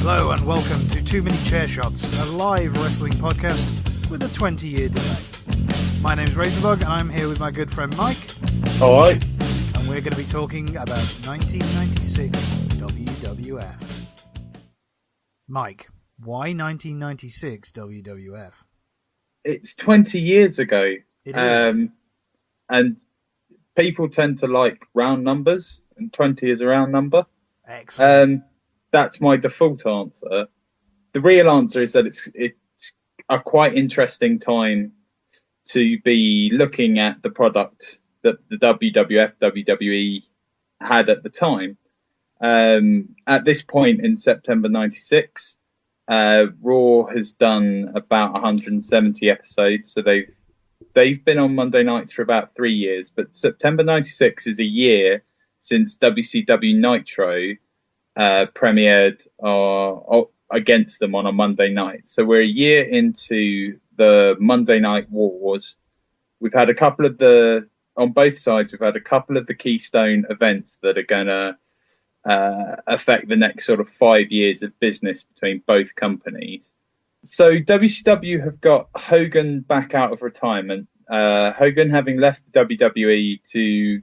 Hello and welcome to Too Many Chair Shots, a live wrestling podcast with a 20-year delay. My name's Razorlog and I'm here with my good friend Mike. Alright. And we're going to be talking about 1996 WWF. Mike, why 1996 WWF? It's 20 years ago. It is. And people tend to like round numbers, and 20 is a round number. Excellent. That's my default answer. The real answer is that it's a quite interesting time to be looking at the product that the WWF, WWE had at the time. At this point in September 96, Raw has done about 170 episodes, so they've been on Monday nights for about 3 years. But September 96 is a year since WCW Nitro premiered against them on a Monday night. So we're a year into the Monday Night Wars. We've had on both sides, we've had a couple of the keystone events that are going to affect the next sort of 5 years of business between both companies. So WCW have got Hogan back out of retirement. Hogan having left WWE to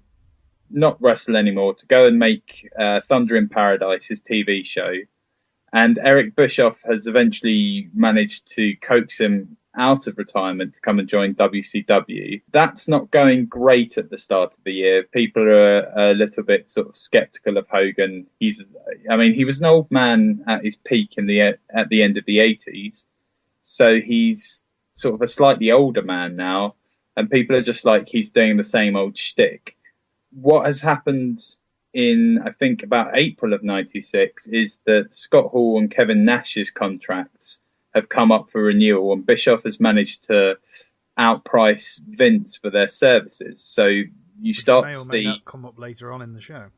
not wrestle anymore, to go and make Thunder in Paradise, his TV show. And Eric Bischoff has eventually managed to coax him out of retirement to come and join WCW. That's not going great at the start of the year. People are a little bit sort of skeptical of Hogan. He was an old man at his peak at the end of the 80s. So he's sort of a slightly older man now. And people are just like, he's doing the same old shtick. What has happened in, I think, about April of 96 is that Scott Hall and Kevin Nash's contracts have come up for renewal, and Bischoff has managed to outprice Vince for their services. So you start to see... May not come up later on in the show.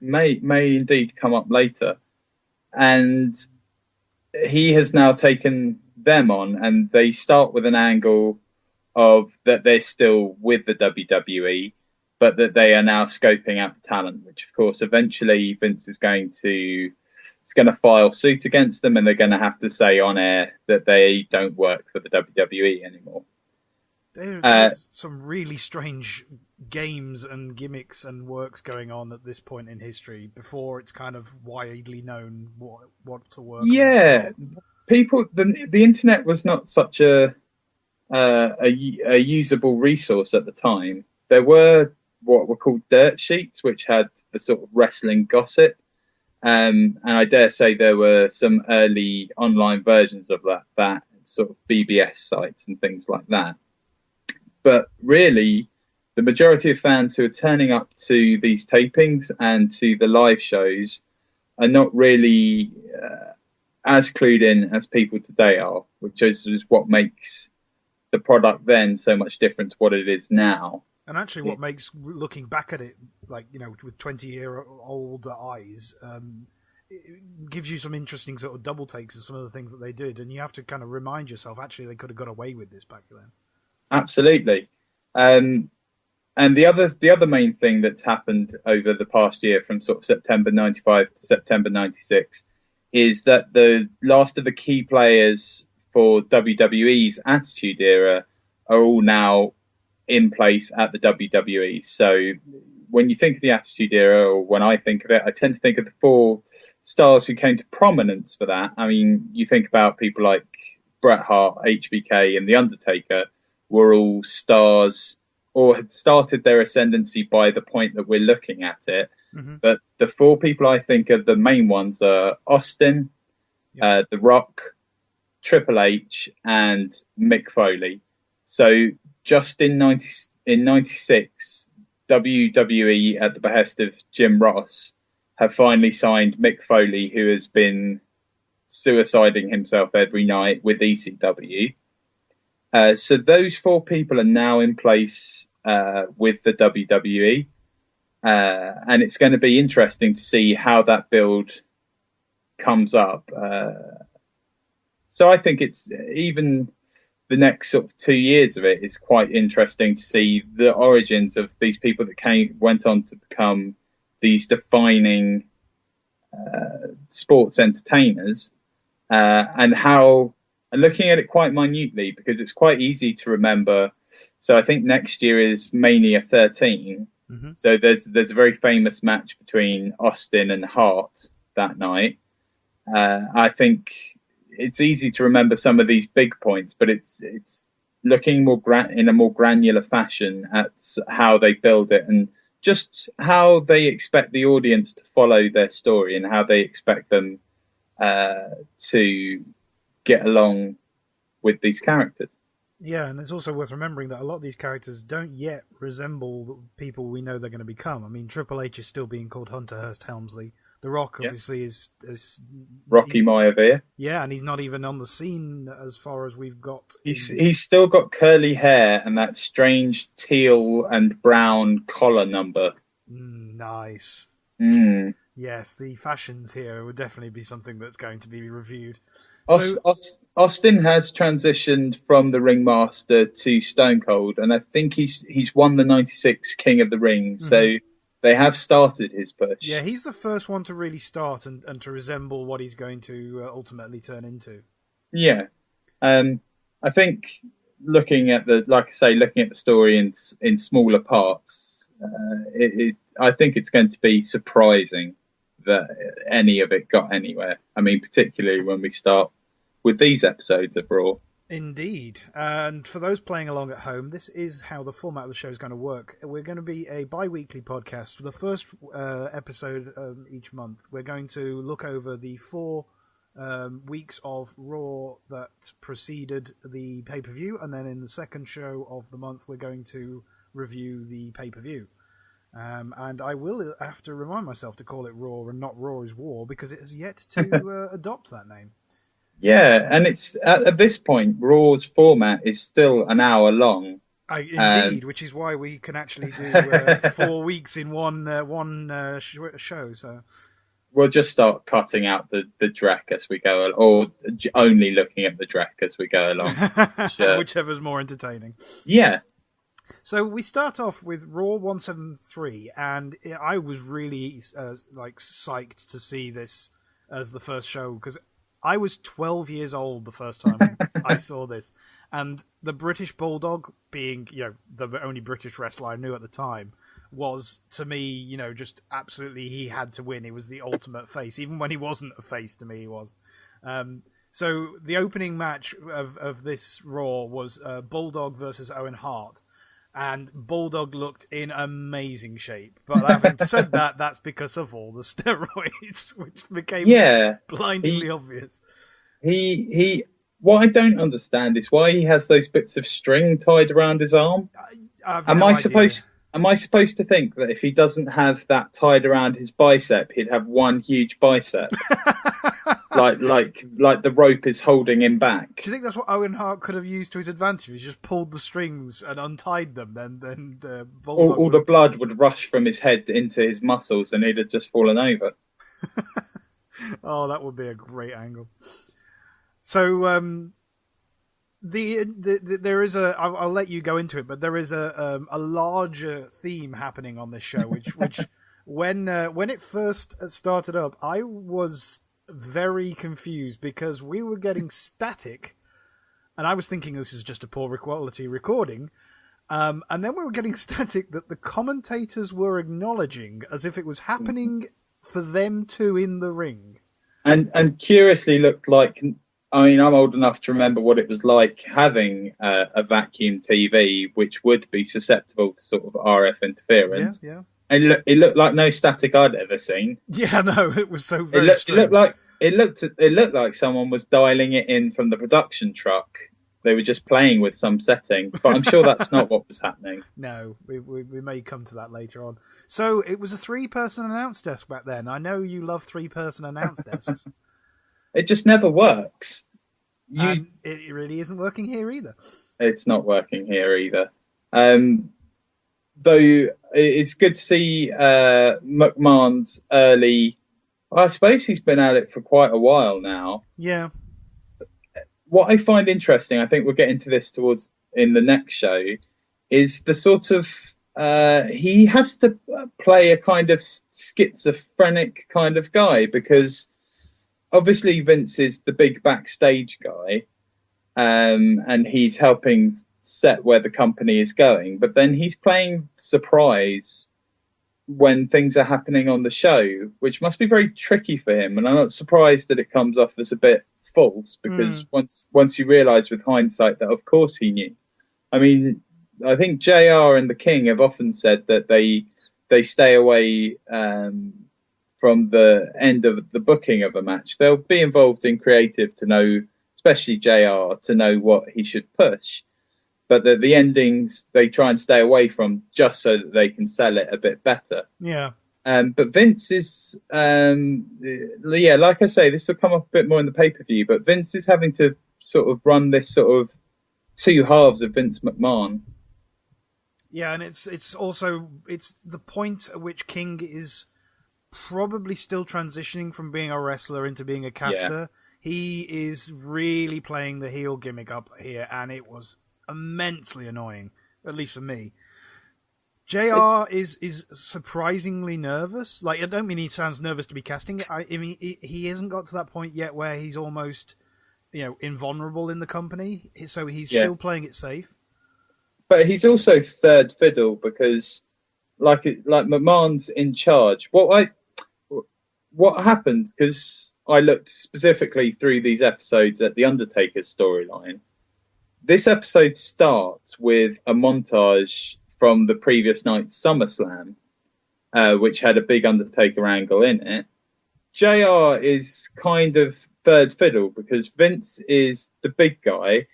May indeed come up later. And he has now taken them on, and they start with an angle of that they're still with the WWE, but that they are now scoping out the talent, which, of course, eventually Vince is going to file suit against them, and they're going to have to say on air that they don't work for the WWE anymore. There's some really strange games and gimmicks and works going on at this point in history before it's kind of widely known what to work on. Yeah, the internet was not such a usable resource at the time. There were what were called dirt sheets, which had the sort of wrestling gossip. And I dare say there were some early online versions of that sort of BBS sites and things like that. But really, the majority of fans who are turning up to these tapings and to the live shows are not really as clued in as people today are, which is what makes the product then so much different to what it is now. And actually what makes looking back at it, like, you know, with 20-year-old eyes, it gives you some interesting sort of double takes of some of the things that they did. And you have to kind of remind yourself, actually, they could have got away with this back then. Absolutely. And the other main thing that's happened over the past year from sort of September 95 to September 96 is that the last of the key players for WWE's Attitude Era are all now in place at the WWE. So when you think of the Attitude Era, or when I think of it, I tend to think of the four stars who came to prominence for that. I mean, you think about people like Bret Hart, HBK, and The Undertaker were all stars or had started their ascendancy by the point that we're looking at it. Mm-hmm. But the four people I think are the main ones are Austin, The Rock, Triple H, and Mick Foley. So just in 96, WWE, at the behest of Jim Ross, have finally signed Mick Foley, who has been suiciding himself every night with ECW. So those four people are now in place with the WWE. And it's going to be interesting to see how that build comes up. So I think it's even the next sort of 2 years of it is quite interesting to see the origins of these people that went on to become these defining sports entertainers, and looking at it quite minutely, because it's quite easy to remember. So I think next year is Mania 13. Mm-hmm. So there's a very famous match between Austin and Hart that night. I think it's easy to remember some of these big points, but it's looking in a more granular fashion at how they build it and just how they expect the audience to follow their story and how they expect them to get along with these characters. Yeah, and it's also worth remembering that a lot of these characters don't yet resemble the people we know they're going to become. I mean, Triple H is still being called Hunter Hearst Helmsley. The Rock, obviously, is Rocky Maivia. Yeah, and he's not even on the scene as far as we've got. He's still got curly hair and that strange teal and brown collar number. Nice. Yes, the fashions here would definitely be something that's going to be reviewed. Austin has transitioned from the Ringmaster to Stone Cold, and I think he's won the '96 King of the Ring. Mm-hmm. So they have started his push. Yeah, he's the first one to really start and to resemble what he's going to ultimately turn into. Yeah, I think looking at the story in smaller parts, I think it's going to be surprising that any of it got anywhere. I mean, particularly when we start with these episodes of Raw. Indeed. And for those playing along at home, this is how the format of the show is going to work. We're going to be a bi-weekly podcast. For the first episode each month, we're going to look over the 4 weeks of Raw that preceded the pay-per-view, and then in the second show of the month, we're going to review the pay-per-view. And I will have to remind myself to call it Raw and not Raw is War, because it has yet to adopt that name. Yeah, and it's at this point, Raw's format is still an hour long. Indeed, which is why we can actually do 4 weeks in one show. So we'll just start cutting out the Drek as we go, or only looking at the Drek as we go along. Whichever's more entertaining. Yeah. So we start off with Raw 173, and I was really psyched to see this as the first show, because I was 12 years old the first time I saw this, and the British Bulldog, being the only British wrestler I knew at the time, was to me just absolutely, he had to win. He was the ultimate face, even when he wasn't a face. To me, he was. So the opening match of this Raw was Bulldog versus Owen Hart. And Bulldog looked in amazing shape. But having said that, that's because of all the steroids, which became blindingly obvious. What I don't understand is why he has those bits of string tied around his arm. Am I supposed to think that if he doesn't have that tied around his bicep, he'd have one huge bicep? like the rope is holding him back. Do you think that's what Owen Hart could have used to his advantage? He just pulled the strings and untied them, then all the blood would rush from his head into his muscles, and he'd have just fallen over. Oh, that would be a great angle. So there is I'll let you go into it, but there is a larger theme happening on this show, which when it first started up, I was very confused because we were getting static, and I was thinking this is just a poor quality recording, and then we were getting static that the commentators were acknowledging as if it was happening for them too in the ring, and curiously looked like, I mean, I'm old enough to remember what it was like having a vacuum TV, which would be susceptible to sort of RF interference. Yeah. It looked like no static I'd ever seen. Yeah, no, it was so very strange. It looked like someone was dialing it in from the production truck. They were just playing with some setting, but I'm sure that's not what was happening. No, we may come to that later on. So it was a 3-person announce desk back then. I know you love 3-person announce desks. It just never works. And it really isn't working here either. It's not working here either. Though it's good to see McMahon's early. I suppose he's been at it for quite a while now. Yeah. What I find interesting, I think we'll get into this towards in the next show, is the sort of he has to play a kind of schizophrenic kind of guy, because obviously Vince is the big backstage guy, and he's helping set where the company is going. But then he's playing surprise when things are happening on the show, which must be very tricky for him. And I'm not surprised that it comes off as a bit false, because once you realise with hindsight that of course he knew. I mean, I think JR and the King have often said that they stay away from the end of the booking of a match. They'll be involved in creative to know, especially JR, to know what he should push. But the endings they try and stay away from, just so that they can sell it a bit better. Yeah. But Vince is, like I say, this will come up a bit more in the pay-per-view, but Vince is having to sort of run this sort of two halves of Vince McMahon. Yeah, and it's the point at which King is probably still transitioning from being a wrestler into being a caster. Yeah. He is really playing the heel gimmick up here, and it was immensely annoying, at least for me. JR is surprisingly nervous. Like, I don't mean he sounds nervous to be casting it. I mean, he hasn't got to that point yet where he's almost, invulnerable in the company. So he's still playing it safe. But he's also third fiddle, because like McMahon's in charge. What happened? Because I looked specifically through these episodes at the Undertaker's storyline. This episode starts with a montage from the previous night's SummerSlam, which had a big Undertaker angle in it. JR is kind of third fiddle, because Vince is the big guy,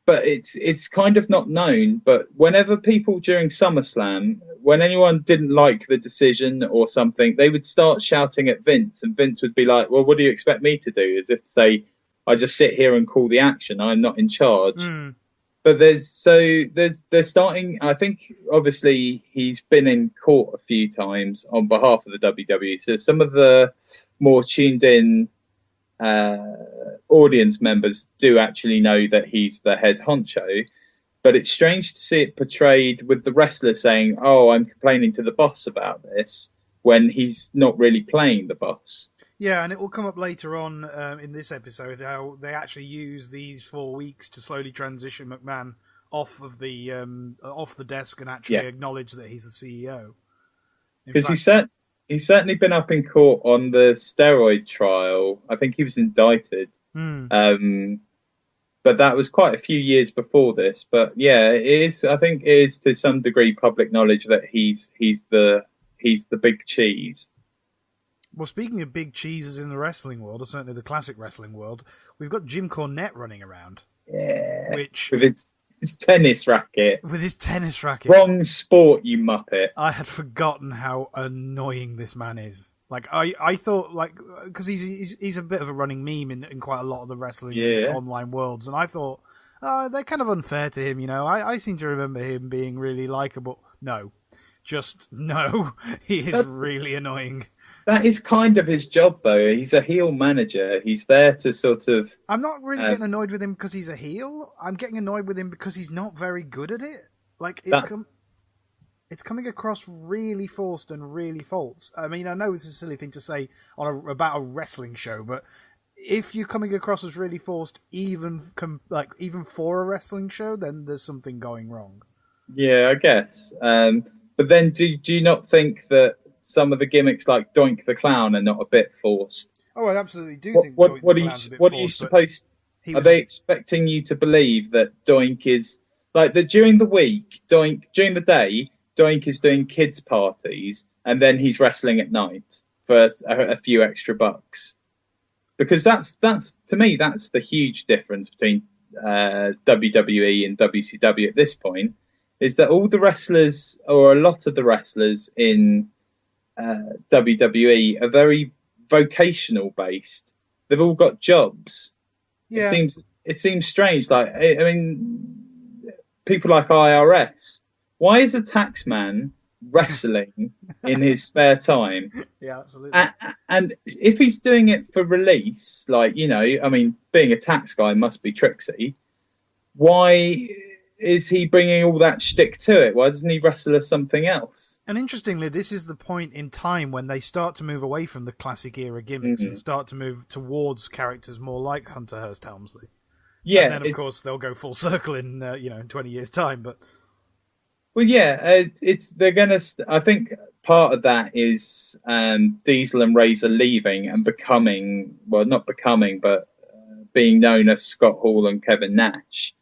but it's kind of not known. But whenever people during SummerSlam, when anyone didn't like the decision or something, they would start shouting at Vince, and Vince would be like, well, what do you expect me to do? As if to say, I just sit here and call the action. I'm not in charge. But they're starting. I think obviously he's been in court a few times on behalf of the WWE. So some of the more tuned in audience members do actually know that he's the head honcho. But it's strange to see it portrayed with the wrestler saying, "Oh, I'm complaining to the boss about this," when he's not really playing the boss. Yeah, and it will come up later on in this episode how they actually use these 4 weeks to slowly transition McMahon off the desk and actually acknowledge that he's the CEO. Because he's certainly been up in court on the steroid trial. I think he was indicted, but that was quite a few years before this. But yeah, it is. I think it is to some degree public knowledge that he's the big cheese. Well, speaking of big cheeses in the wrestling world, or certainly the classic wrestling world, we've got Jim Cornette running around. Yeah. With his tennis racket. With his tennis racket. Wrong sport, you muppet. I had forgotten how annoying this man is. Like, I thought, like, because he's a bit of a running meme in quite a lot of the wrestling online worlds, and I thought, they're kind of unfair to him, I seem to remember him being really likable. No. Just no. He is really annoying. That is kind of his job, though. He's a heel manager. He's there to sort of... I'm not really getting annoyed with him because he's a heel. I'm getting annoyed with him because he's not very good at it. Like, it's coming across really forced and really false. I mean, I know it's a silly thing to say about a wrestling show, but if you're coming across as really forced, even for a wrestling show, then there's something going wrong. Yeah, I guess. But then, do you not think that some of the gimmicks like Doink the Clown are not a bit forced? Oh, I absolutely do think What are you supposed... Are they expecting you to believe that Doink is... Like, that during the week, during the day, Doink is doing kids' parties, and then he's wrestling at night for a few extra bucks? Because that's to me, that's the huge difference between WWE and WCW at this point, is that all the wrestlers, or a lot of the wrestlers in WWE, are very vocational based. They've all got jobs. Yeah. It seems strange. Like, I mean, people like IRS. Why is a taxman wrestling in his spare time? Yeah, absolutely. And if he's doing it for release, like, I mean, being a tax guy must be tricksy. Why is he bringing all that shtick to it? Why doesn't he wrestle as something else? And interestingly, this is the point in time when they start to move away from the classic era gimmicks and start to move towards characters more like Hunter Hearst Helmsley. Yeah, and then of course they'll go full circle in in 20 years' time. But well, yeah, they're gonna. I think part of that is Diesel and Razor leaving and becoming, well, not becoming, but being known as Scott Hall and Kevin Nash.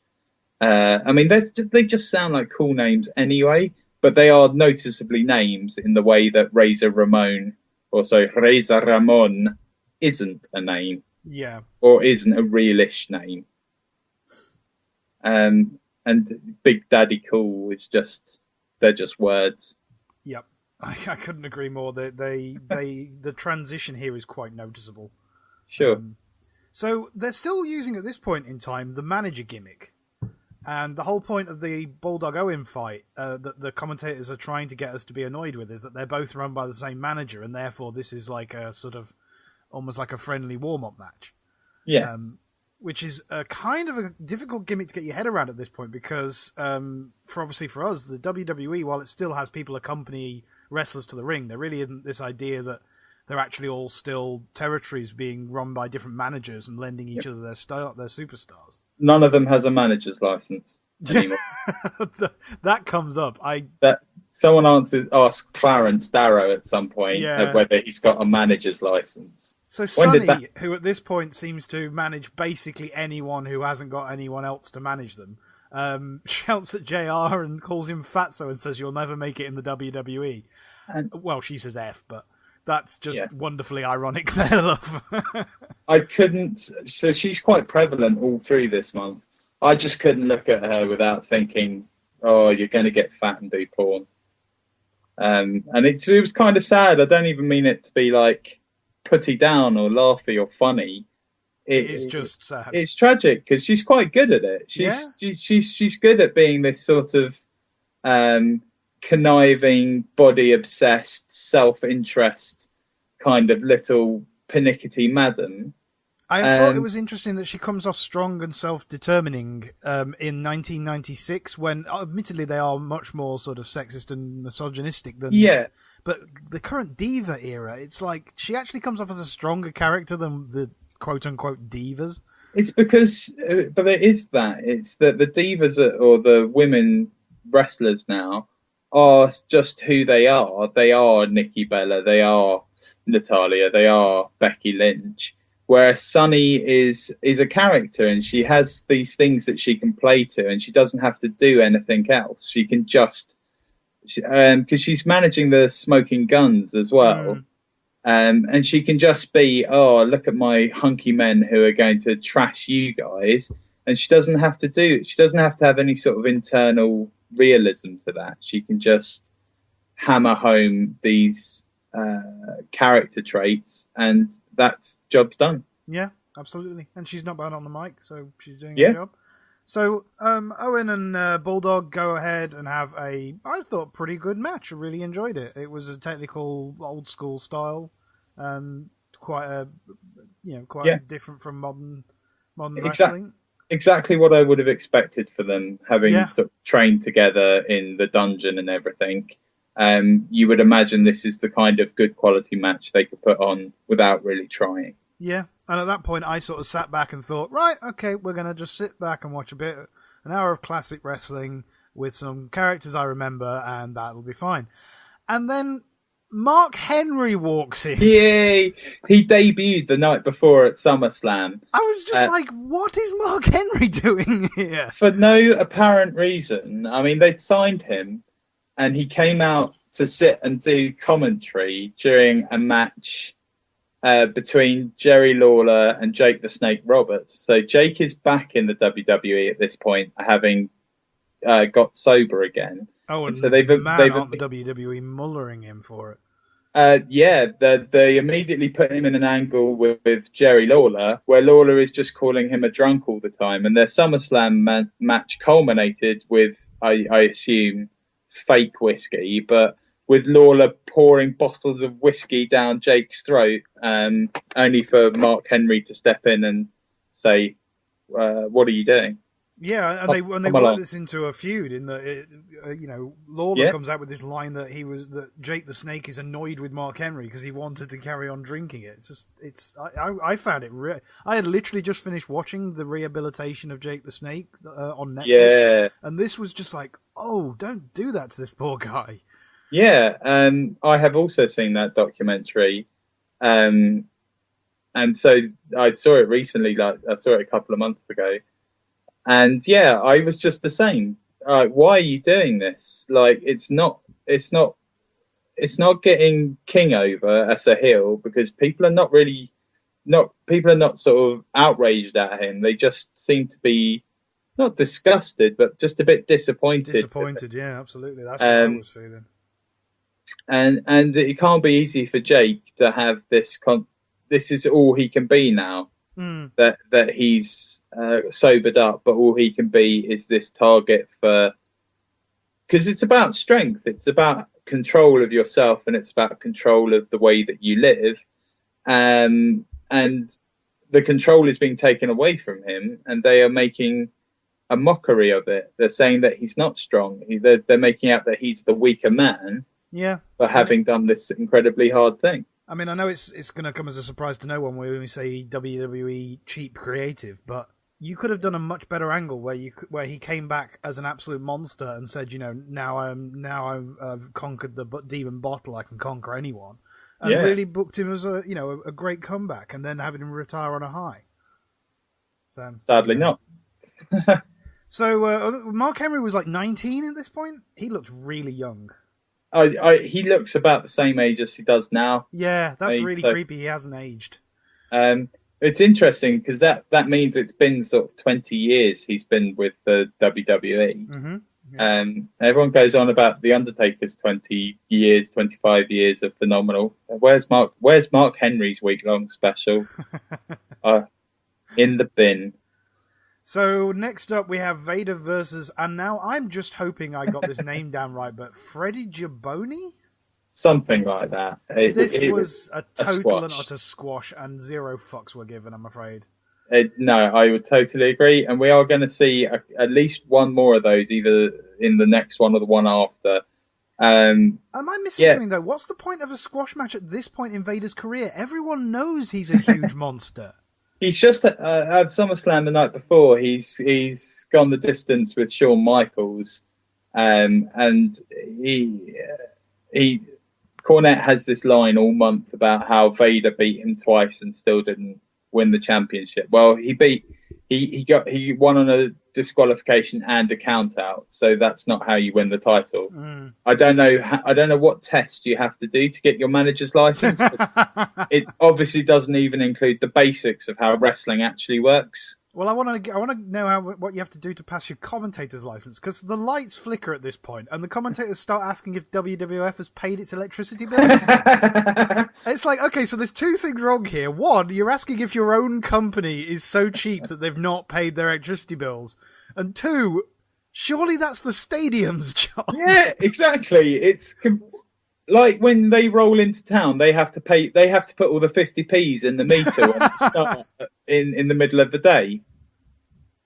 I mean, they just sound like cool names anyway, but they are noticeably names in the way that Razor Ramon isn't a name. Yeah. Or isn't a realish name. And Big Daddy Cool is they're just words. Yep. I couldn't agree more. The transition here is quite noticeable. Sure. So they're still using at this point in time the manager gimmick. And the whole point of the Bulldog Owen fight that the commentators are trying to get us to be annoyed with is that they're both run by the same manager, and therefore this is like a sort of almost like a friendly warm-up match. Yeah. Which is a kind of a difficult gimmick to get your head around at this point because, for us, the WWE, while it still has people accompany wrestlers to the ring, there really isn't this idea that they're actually all still territories being run by different managers and lending each other their superstars. None of them has a manager's license anymore. That comes up. That someone asked Clarence Darrow at some point whether he's got a manager's license. So Sonny, who at this point seems to manage basically anyone who hasn't got anyone else to manage them, shouts at JR and calls him Fatso and says, "You'll never make it in the WWE." Well, she says F, but that's just wonderfully ironic there, love. I couldn't... So she's quite prevalent all through this month. I just couldn't look at her without thinking, oh, you're going to get fat and do porn. And it was kind of sad. I don't even mean it to be like putty down or laughy or funny. It is just sad. It's tragic because she's quite good at it. She's good at being this sort of conniving, body-obsessed, self-interest kind of little pernickety madam. I thought it was interesting that she comes off strong and self-determining in 1996 when, admittedly, they are much more sort of sexist and misogynistic than... Yeah. But the current diva era, it's like she actually comes off as a stronger character than the quote-unquote divas. It's because... But it is that. It's that the divas or the women wrestlers now are just who they are. They are Nikki Bella. They are Natalia. They are Becky Lynch. Whereas Sunny is a character and she has these things that she can play to and she doesn't have to do anything else. She can just... Because she's managing the Smoking Guns as well. And she can just be, oh, look at my hunky men who are going to trash you guys. And she doesn't have to have any sort of internal realism to that. She can just hammer home these character traits and that's job's done. Yeah, absolutely. And she's not bad on the mic, so she's doing a job. So Owen and Bulldog go ahead and have I thought, pretty good match. I really enjoyed it. It was a technical, old school style, quite different from modern wrestling. Exactly what I would have expected for them, having sort of trained together in the dungeon and everything. You would imagine this is the kind of good quality match they could put on without really trying. Yeah. And at that point, I sort of sat back and thought, right, okay, we're going to just sit back and watch an hour of classic wrestling with some characters I remember, and that'll be fine. And then Mark Henry walks in. Yay! He debuted the night before at SummerSlam. I was just like, what is Mark Henry doing here? For no apparent reason. I mean, they'd signed him, and he came out to sit and do commentary during a match between Jerry Lawler and Jake the Snake Roberts. So Jake is back in the WWE at this point, having got sober again. Oh, and so they've aren't the WWE mullering him for it? They immediately put him in an angle with Jerry Lawler, where Lawler is just calling him a drunk all the time. And their SummerSlam match culminated with, I assume, fake whiskey, but with Lawler pouring bottles of whiskey down Jake's throat, only for Mark Henry to step in and say, what are you doing? Yeah, and they worked this into a feud in that, Lawler comes out with this line that that Jake the Snake is annoyed with Mark Henry because he wanted to carry on drinking it. I found it I had literally just finished watching the rehabilitation of Jake the Snake on Netflix, and this was just like, oh, don't do that to this poor guy. Yeah, I have also seen that documentary, and so I saw it recently. Like I saw it a couple of months ago. And yeah, I was just the same. Why are you doing this? Like, it's not getting King over as a heel because people are not sort of outraged at him. They just seem to be not disgusted, but just a bit disappointed. Disappointed, yeah, absolutely. That's what I was feeling. And it can't be easy for Jake to have this. This is all he can be now. That he's sobered up, but all he can be is this target for, because it's about strength, it's about control of yourself, and it's about control of the way that you live, and the control is being taken away from him, and they are making a mockery of it. They're saying that he's not strong. They're making out that he's the weaker man, for having done this incredibly hard thing. I mean, I know it's going to come as a surprise to no one when we say WWE cheap creative, but you could have done a much better angle where he came back as an absolute monster and said, now I've conquered the demon bottle, I can conquer anyone, and really booked him as a great comeback, and then having him retire on a high. So sadly not. So Mark Henry was like 19 at this point. He looked really young. He looks about the same age as he does now. Yeah, that's really creepy. He hasn't aged. It's interesting because that means it's been sort of 20 years he's been with the WWE. Mm-hmm. Yeah. Everyone goes on about the Undertaker's 20 years, 25 years of phenomenal. Where's Mark Henry's week-long special? In the bin. So next up we have Vader versus, and now I'm just hoping I got this name down right, but Freddie Gibboni? Something like that. This was a total and utter squash, and zero fucks were given, I'm afraid. No, I would totally agree, and we are going to see at least one more of those, either in the next one or the one after. Am I missing something, though? What's the point of a squash match at this point in Vader's career? Everyone knows he's a huge monster. He's just at SummerSlam the night before. He's gone the distance with Shawn Michaels, and Cornette has this line all month about how Vader beat him twice and still didn't win the championship. Well, he won on a disqualification and a count out, so that's not how you win the title. I don't know what test you have to do to get your manager's license, but it obviously doesn't even include the basics of how wrestling actually works. Well, I want to know what you have to do to pass your commentator's license, because the lights flicker at this point, and the commentators start asking if WWF has paid its electricity bills. It's like, okay, so there's two things wrong here. One, you're asking if your own company is so cheap that they've not paid their electricity bills, and two, surely that's the stadium's job. Yeah, exactly. It's like when they roll into town, they have to pay. They have to put all the 50p's in the meter when they start in the middle of the day.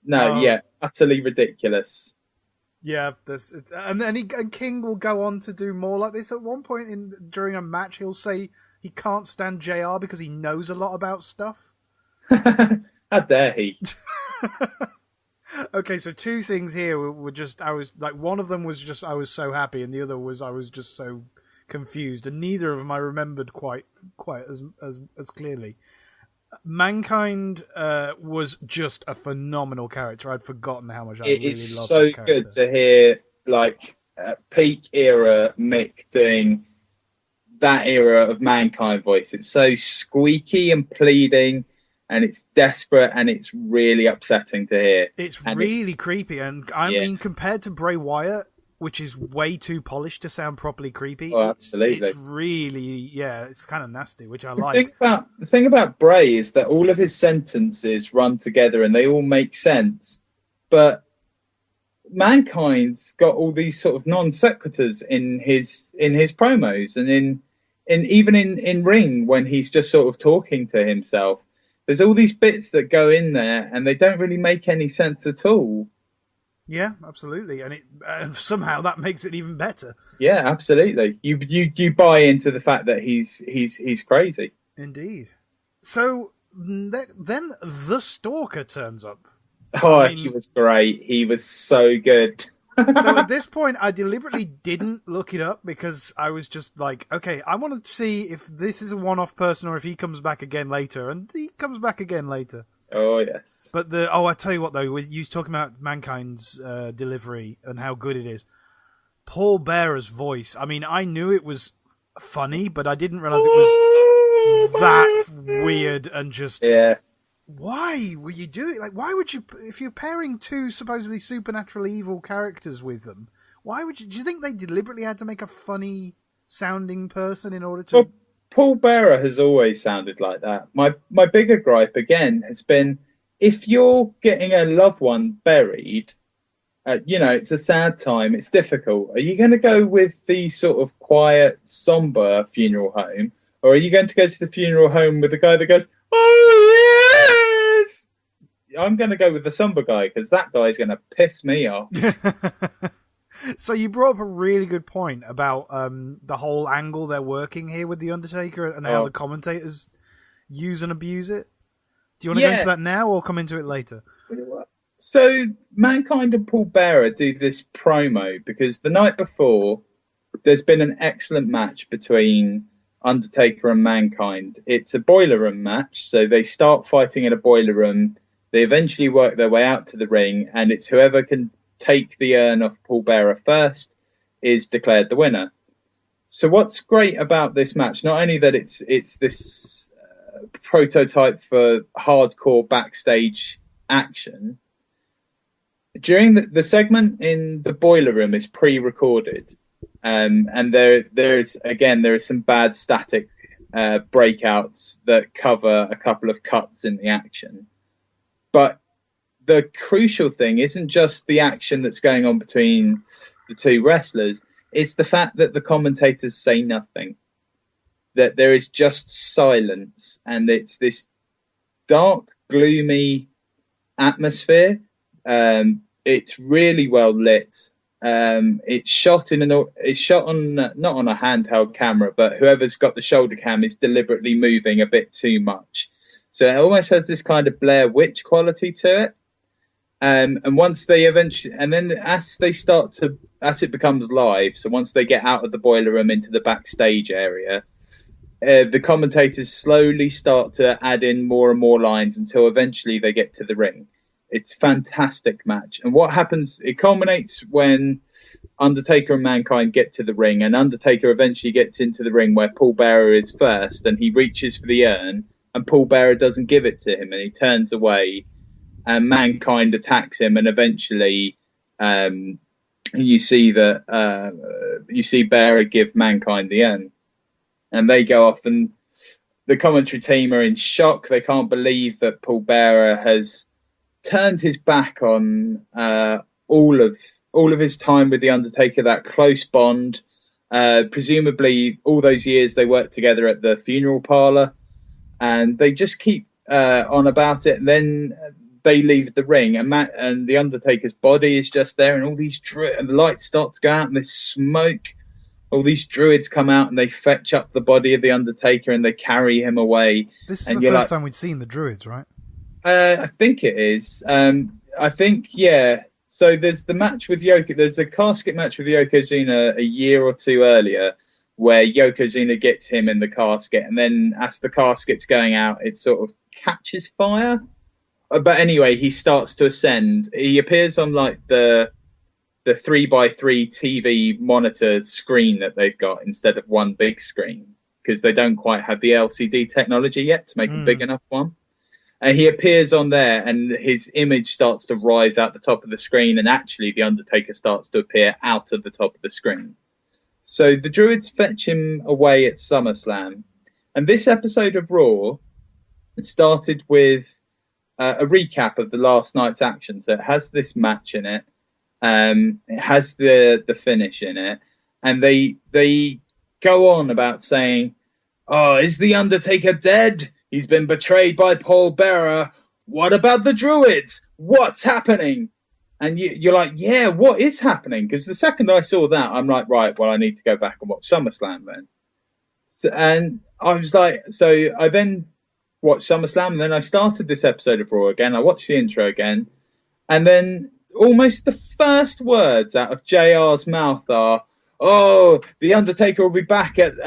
No, utterly ridiculous. Yeah, and King will go on to do more like this. At one point during a match, he'll say he can't stand JR because he knows a lot about stuff. How dare he? Okay, so two things here were just, I was like, one of them was just I was so happy, and the other was I was just so confused, and neither of them I remembered quite as clearly. Mankind was just a phenomenal character. I'd forgotten how much I really loved that character. It's so good to hear, like, peak era Mick doing that era of Mankind voice. It's so squeaky and pleading, and it's desperate, and it's really upsetting to hear. It's really creepy, and I mean, compared to Bray Wyatt, which is way too polished to sound properly creepy. Oh, absolutely. It's really, it's kind of nasty, which I like. The thing about Bray is that all of his sentences run together and they all make sense. But Mankind's got all these sort of non sequiturs in his promos, and even in ring when he's just sort of talking to himself. There's all these bits that go in there and they don't really make any sense at all. Yeah, absolutely, and it somehow that makes it even better. Yeah, absolutely. You buy into the fact that he's crazy. Indeed. So then the Stalker turns up. I Oh, he mean, was great. He was so good. so at this point, I deliberately didn't look it up because I was just like, okay, I want to see if this is a one-off person or if he comes back again later, and he comes back again later. Oh yes. But I tell you what though, you was talking about Mankind's delivery and how good it is. Paul Bearer's voice. I mean, I knew it was funny, but I didn't realize it was that weird and just. Yeah. Why were you doing? Like, why would you? If you're pairing two supposedly supernatural evil characters with them, why would you? Do you think they deliberately had to make a funny sounding person in order to? Well, Paul Bearer has always sounded like that. My bigger gripe again has been if you're getting a loved one buried, it's a sad time. It's difficult. Are you going to go with the sort of quiet, somber funeral home, or are you going to go to the funeral home with the guy that goes, "Oh yes"? I'm going to go with the somber guy because that guy's going to piss me off. So you brought up a really good point about the whole angle they're working here with the Undertaker and how the commentators use and abuse it. Do you want to go into that now or come into it later? So Mankind and Paul Bearer do this promo because the night before there's been an excellent match between Undertaker and Mankind. It's a boiler room match, so they start fighting in a boiler room. They eventually work their way out to the ring, and it's whoever can take the urn off Paul Bearer first is declared the winner. So what's great about this match, not only that it's this prototype for hardcore backstage action, during the segment in the boiler room is pre-recorded, and there are some bad static breakouts that cover a couple of cuts in the action. But the crucial thing isn't just the action that's going on between the two wrestlers. It's the fact that the commentators say nothing, that there is just silence, and it's this dark, gloomy atmosphere. It's really well lit. It's shot on not on a handheld camera, but whoever's got the shoulder cam is deliberately moving a bit too much. So it almost has this kind of Blair Witch quality to it. And once they eventually, and then as it becomes live, so once they get out of the boiler room into the backstage area, the commentators slowly start to add in more and more lines until eventually they get to the ring. It's a fantastic match. And what happens, it culminates when Undertaker and Mankind get to the ring, and Undertaker eventually gets into the ring where Paul Bearer is first, and he reaches for the urn, and Paul Bearer doesn't give it to him, and he turns away, and Mankind attacks him, and eventually you see Bearer give Mankind the urn, and they go off, and the commentary team are in shock. They can't believe that Paul Bearer has turned his back on all of his time with the Undertaker, that close bond. Presumably, all those years they worked together at the funeral parlor, and they just keep on about it. And then they leave the ring, and the Undertaker's body is just there, and all these and the lights start to go out, and there's smoke. All these druids come out, and they fetch up the body of the Undertaker, and they carry him away. This is the first time we'd seen the druids, right? I think it is. I think, yeah. So there's the match with Yoko. There's a casket match with Yokozuna a year or two earlier, where Yokozuna gets him in the casket, and then as the casket's going out, it sort of catches fire. But anyway, he starts to ascend. He appears on like the 3x3 TV monitor screen that they've got instead of one big screen, because they don't quite have the LCD technology yet to make a big enough one. And he appears on there, and his image starts to rise out the top of the screen, and actually the Undertaker starts to appear out of the top of the screen. So the Druids fetch him away at SummerSlam. And this episode of Raw started with a recap of the last night's action. So it has this match in it. It has the finish in it. And they go on about saying, "Oh, is the Undertaker dead? He's been betrayed by Paul Bearer. What about the Druids? What's happening?" And you're like, yeah, what is happening? Because the second I saw that, I'm like, right, well, I need to go back and watch SummerSlam then. So, and I was like, so I then watched SummerSlam, and then I started this episode of Raw again. I watched the intro again, and then almost the first words out of JR's mouth are, "Oh, the Undertaker will be back at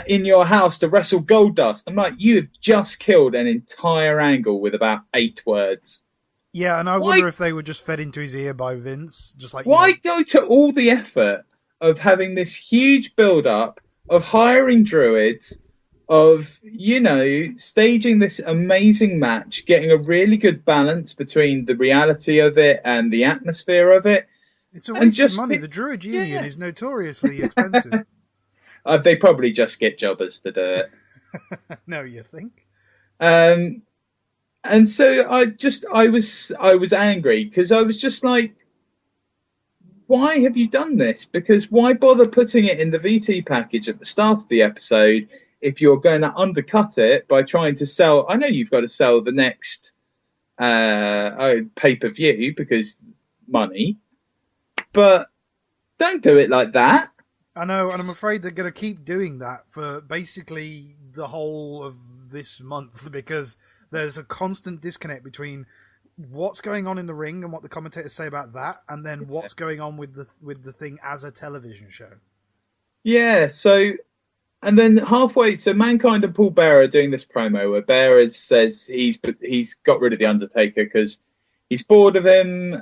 in your house to wrestle Goldust." I'm like, you have just killed an entire angle with about 8 words. Yeah, and I wonder if they were just fed into his ear by Vince, just like why go to all the effort of having this huge build-up, of hiring druids, of staging this amazing match, getting a really good balance between the reality of it and the atmosphere of it. It's a waste of money. The Druid Union is notoriously expensive. They probably just get jobbers to do it. No, you think? And so I was angry because I was just like, why have you done this? Because why bother putting it in the VT package at the start of the episode if you're going to undercut it by trying to sell? I know you've got to sell the next pay-per-view because money, but don't do it like that. I know, and I'm afraid they're going to keep doing that for basically the whole of this month because there's a constant disconnect between what's going on in the ring and what the commentators say about that, and then what's going on with the thing as a television show. Yeah, so, and then halfway, so Mankind and Paul Bearer are doing this promo where Bearer says he's got rid of the Undertaker because he's bored of him,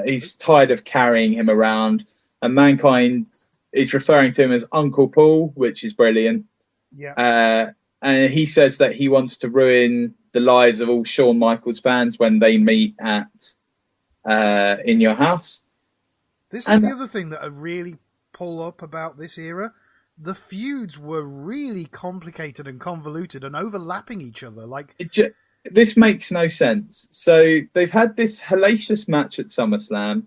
he's tired of carrying him around, and Mankind is referring to him as Uncle Paul, which is brilliant. Yeah. And he says that he wants to ruin the lives of all Shawn Michaels fans when they meet at In Your House. This is the other thing that I really pull up about this era. The feuds were really complicated and convoluted and overlapping each other. This makes no sense. So they've had this hellacious match at SummerSlam.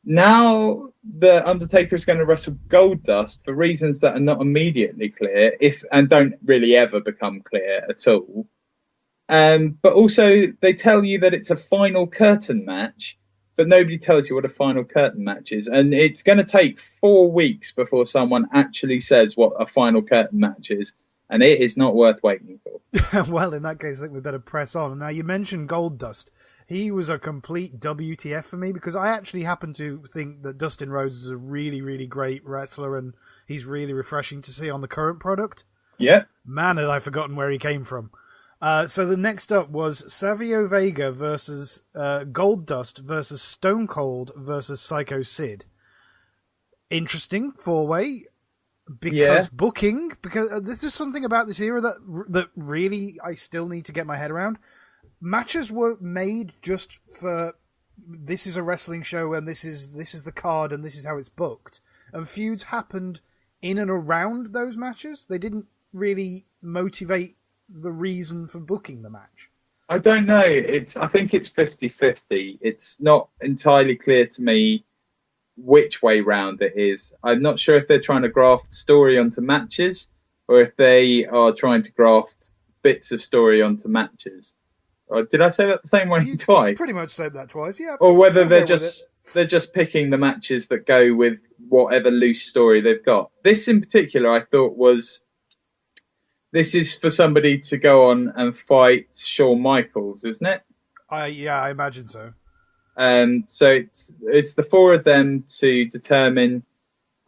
Now the Undertaker is going to wrestle Goldust for reasons that are not immediately clear, and don't really ever become clear at all. But also they tell you that it's a final curtain match, but nobody tells you what a final curtain match is. And it's going to take 4 weeks before someone actually says what a final curtain match is. And it is not worth waiting for. Well, in that case, I think we better press on. Now, you mentioned Goldust. He was a complete WTF for me because I actually happen to think that Dustin Rhodes is a really, really great wrestler and he's really refreshing to see on the current product. Yeah. Man, had I forgotten where he came from. So the next up was Savio Vega versus Goldust versus Stone Cold versus Psycho Sid. Interesting 4-way because booking, because this is something about this era that really I still need to get my head around. Matches were made just for this is a wrestling show and this is the card and this is how it's booked. And feuds happened in and around those matches. They didn't really motivate the reason for booking the match. I don't know. I think it's 50-50. It's not entirely clear to me which way round it is. I'm not sure if they're trying to graft story onto matches or if they are trying to graft bits of story onto matches. Or did I say that the same way twice? You pretty much said that twice, yeah. Or whether they're just picking the matches that go with whatever loose story they've got. This in particular, I thought this is for somebody to go on and fight Shawn Michaels, isn't it? I imagine so. So it's the 4 of them to determine.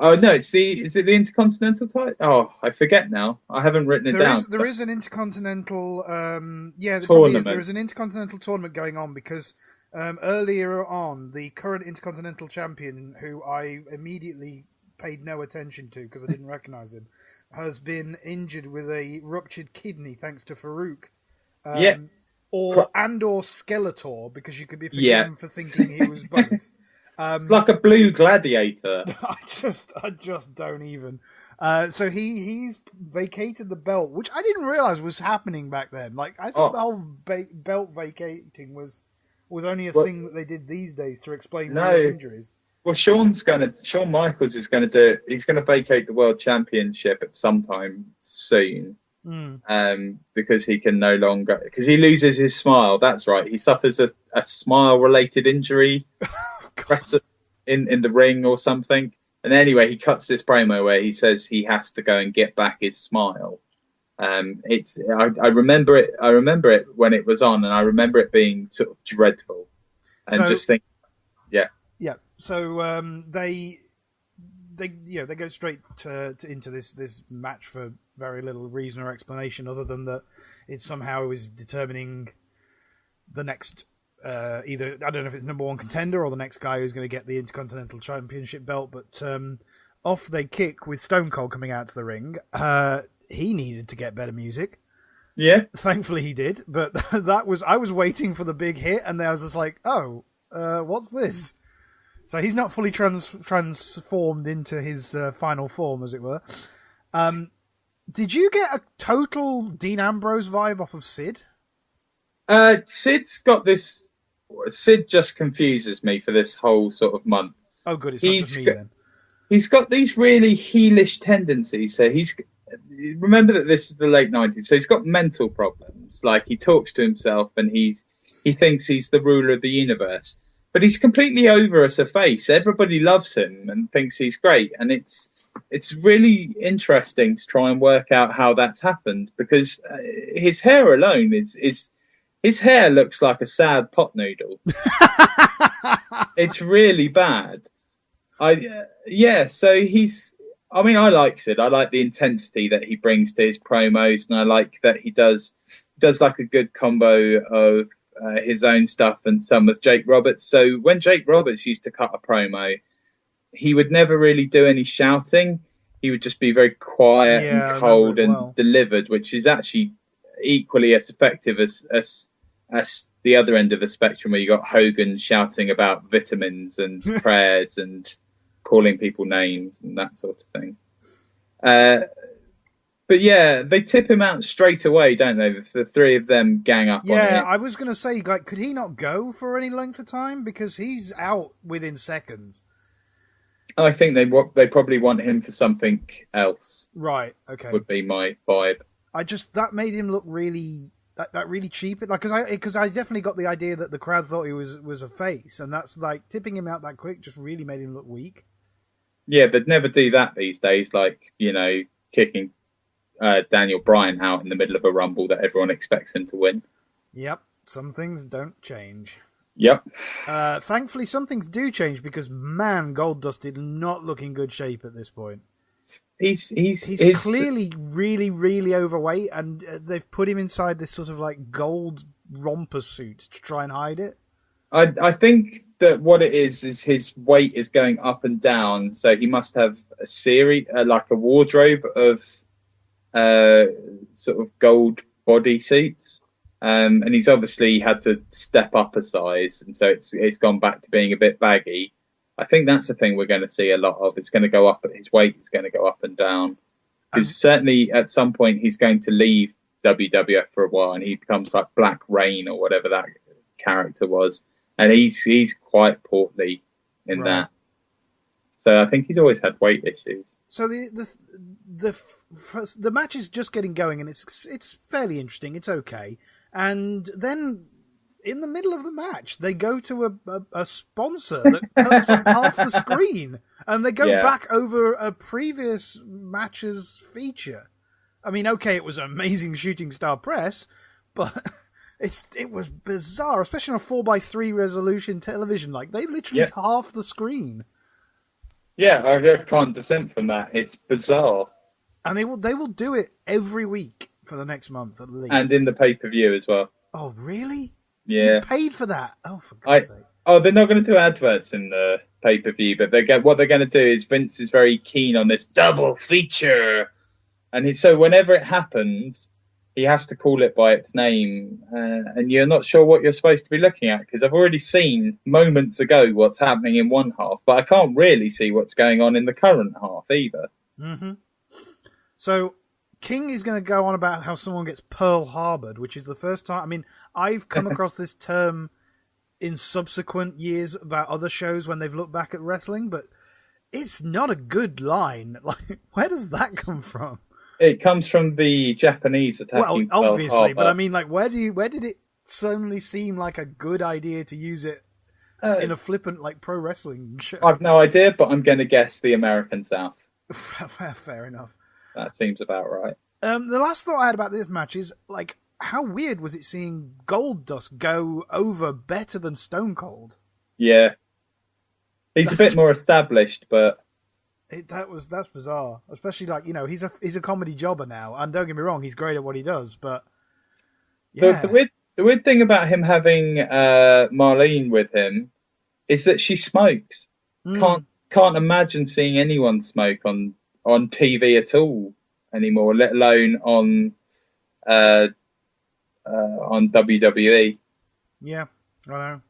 Oh no, is it the Intercontinental title? Oh, I forget now. I haven't written it down. There is an Intercontinental. Tournament. There is an Intercontinental tournament going on because earlier on, the current Intercontinental champion, who I immediately paid no attention to because I didn't recognize him, has been injured with a ruptured kidney thanks to Farouk. Or Skeletor, because you could be forgiven for thinking he was both. It's like a blue gladiator. I just don't even. So he's vacated the belt, which I didn't realize was happening back then. Like I thought the whole belt vacating was only a thing that they did these days to explain real injuries. Well, Shawn Michaels is going to do it. He's going to vacate the world championship at some time soon. because he can no longer, because he loses his smile. That's right. He suffers a smile related injury in the ring or something. And anyway, he cuts this promo where he says he has to go and get back his smile. I remember it. I remember it when it was on, and I remember it being sort of dreadful. And just think, yeah. So they go straight into this match for very little reason or explanation, other than that it somehow is determining the next either, I don't know if it's number one contender or the next guy who's going to get the Intercontinental Championship belt. But off they kick with Stone Cold coming out to the ring. He needed to get better music. Yeah. Thankfully he did, but I was waiting for the big hit, and then I was just like, oh, what's this? So he's not fully transformed into his final form, as it were. Did you get a total Dean Ambrose vibe off of Sid? Sid's got this. Sid just confuses me for this whole sort of month. Oh, good. It's not just me then. He's got these really heelish tendencies. So remember that this is the late 90s. So he's got mental problems. Like, he talks to himself and he thinks he's the ruler of the universe. But he's completely over as a face. Everybody loves him and thinks he's great. And it's really interesting to try and work out how that's happened, because his hair alone is his hair looks like a sad pot noodle. It's really bad. So I like Sid. I like the intensity that he brings to his promos, and I like that he does like a good combo of his own stuff and some of Jake Roberts. So when Jake Roberts used to cut a promo, he would never really do any shouting. He would just be very quiet and cold and delivered, which is actually equally as effective as the other end of the spectrum, where you got Hogan shouting about vitamins and prayers and calling people names and that sort of thing. But yeah, they tip him out straight away, don't they? The three of them gang up on him. Yeah, I was going to say, like, could he not go for any length of time? Because he's out within seconds. I think they probably want him for something else. Right, okay. Would be my vibe. That made him look really... That really cheap. Like, because I definitely got the idea that the crowd thought he was a face, and that's like tipping him out that quick just really made him look weak. Yeah, they'd never do that these days. Like, kicking Daniel Bryan out in the middle of a rumble that everyone expects him to win. Yep, some things don't change. Yep. Thankfully, some things do change, because man, Goldust did not look in good shape at this point. He's clearly really, really overweight, and they've put him inside this sort of like gold romper suit to try and hide it. I think that what it is his weight is going up and down, so he must have a series, like a wardrobe of sort of gold body suits, and he's obviously had to step up a size, and so it's gone back to being a bit baggy. I think that's the thing we're going to see a lot of. It's going to go up. His weight is going to go up and down. Because certainly at some point he's going to leave WWF for a while, and he becomes like Black Rain or whatever that character was, and he's quite portly in that. So I think he's always had weight issues. So the match is just getting going, and it's fairly interesting. It's okay, and then, in the middle of the match, they go to a sponsor that cuts half the screen, and they go back over a previous match's feature. I mean, okay, it was amazing shooting star press, but it was bizarre, especially on a 4:3 resolution television. Like, they literally half the screen. Yeah, I can't dissent from that. It's bizarre. And they will do it every week for the next month at least. And in the pay-per-view as well. Oh, really? Yeah. You paid for that? Oh, for God's sake. Oh, they're not going to do adverts in the pay-per-view, but what they're going to do is Vince is very keen on this double feature. And so whenever it happens, he has to call it by its name. And you're not sure what you're supposed to be looking at, because I've already seen moments ago what's happening in one half, but I can't really see what's going on in the current half either. Mm-hmm. So King is going to go on about how someone gets Pearl Harbored, which is the first time. I mean, I've come across this term in subsequent years about other shows when they've looked back at wrestling, but it's not a good line. Like, where does that come from? It comes from the Japanese Well, attacking Pearl obviously, but I Harbor. mean, like, where did it suddenly seem like a good idea to use it Uh, in a flippant like pro wrestling show? I've no idea, but I'm going to guess the American South. Fair enough. That seems about right. The last thought I had about this match is like, how weird was it seeing Goldust go over better than Stone Cold? Yeah, he's a bit more established, but That's bizarre. Especially like, he's a comedy jobber now, and don't get me wrong, he's great at what he does. But the, yeah, the weird thing about him having Marlene with him is that she smokes. Mm. Can't imagine seeing anyone smoke on TV at all anymore, let alone uh, on WWE. Yeah, I know.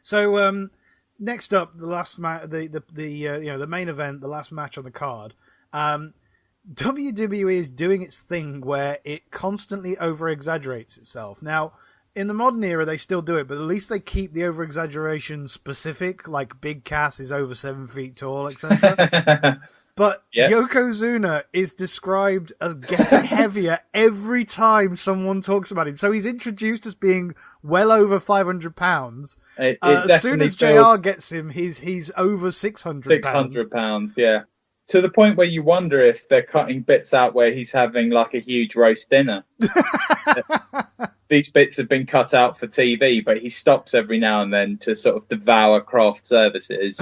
So next up, the last the main event, the last match on the card. WWE is doing its thing where it constantly over exaggerates itself. Now, in the modern era, they still do it, but at least they keep the over exaggeration specific, like Big Cass is over 7 feet tall, etc. But Yeah. Yokozuna is described as getting heavier every time someone talks about him. So he's introduced as being well over 500 pounds. As soon as JR gets him, he's over 600 pounds. 600 pounds, yeah. To the point where you wonder if they're cutting bits out where he's having like a huge roast dinner. These bits have been cut out for TV, but he stops every now and then to sort of devour craft services.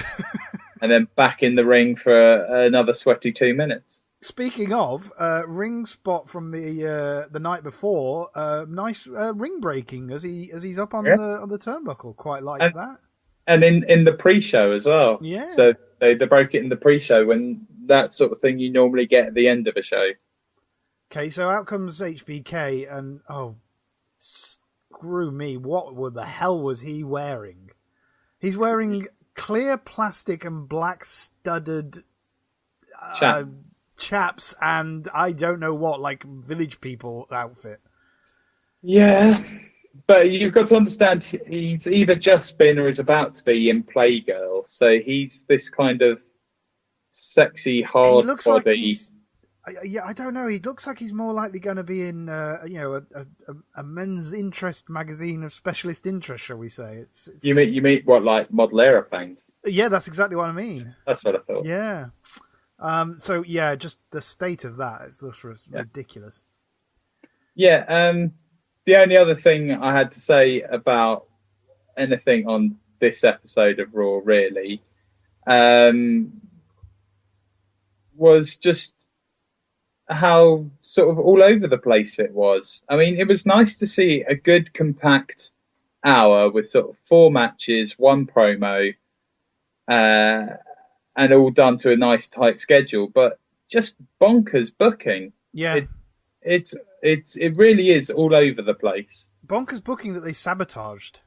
And then back in the ring for another sweaty 2 minutes. Speaking of ring spot from the night before, nice ring breaking as he's up on the turnbuckle. Quite like that. And in the pre-show as well. Yeah. So they broke it in the pre-show, when that sort of thing you normally get at the end of a show. Okay, so out comes HBK, and screw me, what the hell was he wearing? He's wearing clear plastic and black studded chaps, and I don't know what, like village people outfit. Yeah, but you've got to understand, he's either just been or is about to be in Playgirl, so he's this kind of sexy hard body. I don't know. He looks like he's more likely going to be in, a men's interest magazine of specialist interest, shall we say? It's... You mean what, like model aeroplanes? Yeah, that's exactly what I mean. That's what I thought. Yeah. So yeah, just the state of that is ridiculous. Yeah. The only other thing I had to say about anything on this episode of Raw, really, was just how sort of all over the place it was. I mean, it was nice to see a good compact hour with sort of 4 matches, 1 promo, and all done to a nice tight schedule, but just bonkers booking. Yeah. It really is all over the place. Bonkers booking that they sabotaged.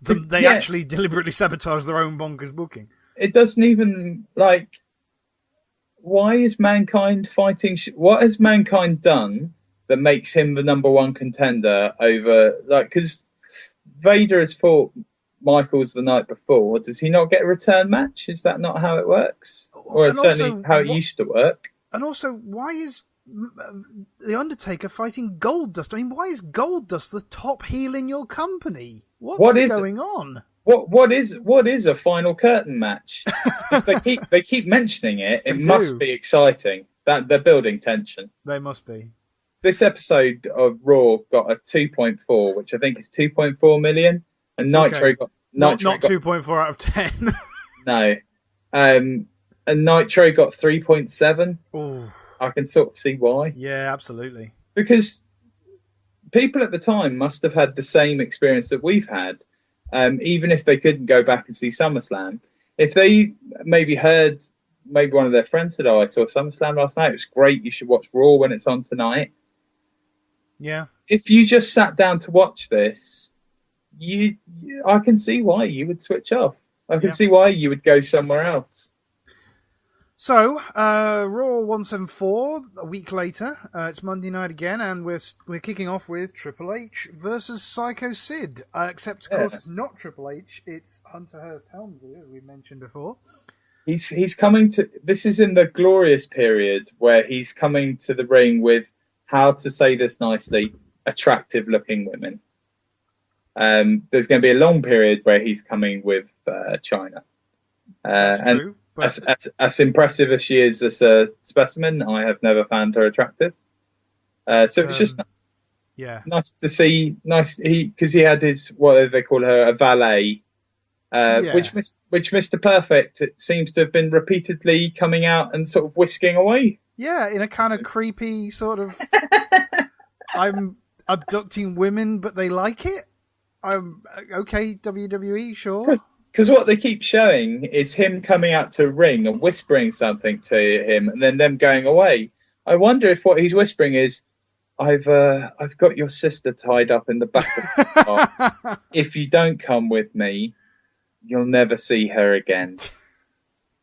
They actually deliberately sabotaged their own bonkers booking. It doesn't even, like, why is Mankind fighting? What has Mankind done that makes him the number 1 contender over, like, because Vader has fought Michaels the night before. Does he not get a return match? Is that not how it works? Or it's certainly how it used to work. And also, why is The Undertaker fighting Goldust? I mean, why is Goldust the top heel in your company? What's going on? What is a final curtain match? they keep mentioning it. It must be exciting. That they're building tension. They must be. This episode of Raw got a 2.4, which I think is 2.4 million, and Nitro got not 2.4 out of 10. No, and Nitro got 3.7. Oh, I can sort of see why. Yeah, absolutely. Because people at the time must have had the same experience that we've had. Even if they couldn't go back and see SummerSlam, if they maybe one of their friends said, "Oh, I saw SummerSlam last night. It was great. You should watch Raw when it's on tonight." Yeah. If you just sat down to watch this, I can see why you would switch off. I can see why you would go somewhere else. So, Raw 174, a week later. It's Monday night again, and we're kicking off with Triple H versus Psycho Sid. Except, of course, it's not Triple H, it's Hunter Hearst Helmsley, as we mentioned before. He's coming to. This is in the glorious period where he's coming to the ring with, how to say this nicely, attractive looking women. There's going to be a long period where he's coming with China. That's And true. But as impressive as she is as a specimen, I have never found her attractive. So it's just yeah, nice to see. Because he had his, what do they call her, a valet. Which Mr. Perfect seems to have been repeatedly coming out and sort of whisking away. Yeah, in a kind of creepy sort of, I'm abducting women, but they like it. I'm okay, WWE, sure. Because what they keep showing is him coming out to ring and whispering something to him, and then them going away. I wonder if what he's whispering is, I've got your sister tied up in the back of the car. If you don't come with me, you'll never see her again.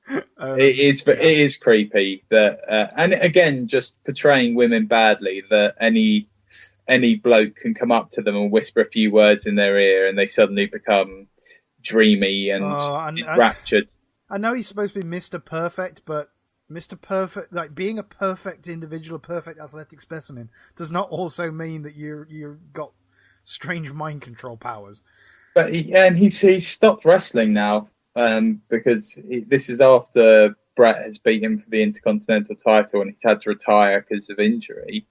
It is creepy that, and again, just portraying women badly. That any bloke can come up to them and whisper a few words in their ear, and they suddenly become dreamy and enraptured. I know he's supposed to be Mr. Perfect, but Mr. Perfect, like being a perfect individual, a perfect athletic specimen, does not also mean that you've got strange mind control powers. But he's stopped wrestling now, because this is after Brett has beat him for the Intercontinental title and he's had to retire because of injury.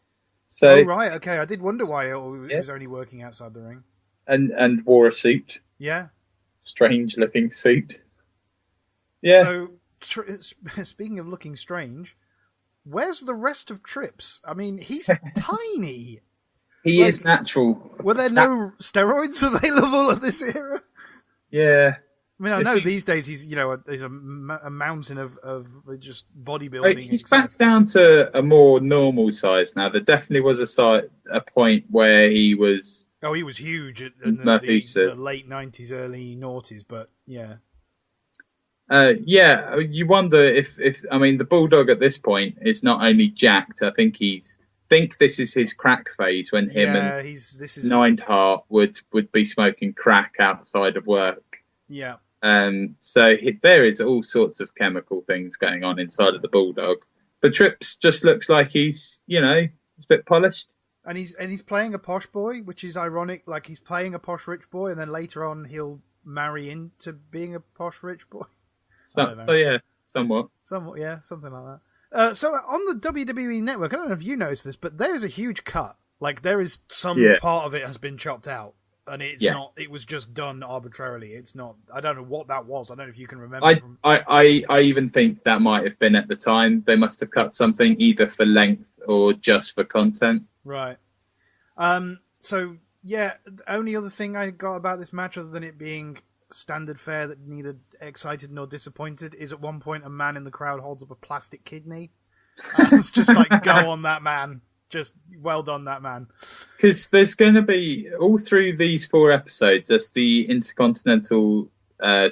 So right, okay. I did wonder why he was only working outside the ring. And wore a suit. Yeah. Strange looking suit. Yeah. So, speaking of looking strange, where's the rest of Trips? I mean, he's tiny. He is natural. Were there no steroids available at this era? Yeah. I mean, I know these days he's a mountain of just bodybuilding. He's back down to a more normal size now. There definitely was a point where he was. Oh, he was huge in the late 90s, early noughties, but yeah. You wonder if I mean the Bulldog at this point is not only jacked. I think this is his crack phase when him and Neidhart would be smoking crack outside of work. Yeah. So there is all sorts of chemical things going on inside of the Bulldog. But Trips just looks like he's a bit polished. And he's playing a posh boy, which is ironic. Like he's playing a posh rich boy, and then later on he'll marry into being a posh rich boy. So yeah, somewhat, yeah, something like that. So on the WWE Network, I don't know if you noticed this, but there is a huge cut. Like there is some part of it has been chopped out, and it's not. It was just done arbitrarily. It's not. I don't know what that was. I don't know if you can remember. I even think that might have been at the time. They must have cut something either for length or just for content. Right. So yeah, the only other thing I got about this match, other than it being standard fare that neither excited nor disappointed, is at one point a man in the crowd holds up a plastic kidney. It's just like, go on, that man. Just well done, that man. Because there's going to be, all through these 4 episodes, as the Intercontinental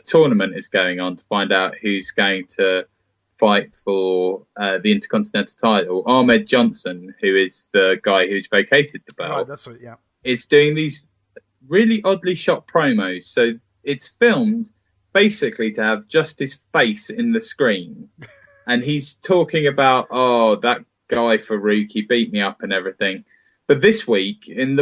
tournament is going on to find out who's going to fight for the Intercontinental title. Ahmed Johnson, who is the guy who's vacated the belt, right, that's right, yeah, is doing these really oddly shot promos. So it's filmed basically to have just his face in the screen. And he's talking about, that guy Farouk, he beat me up and everything. But this week, in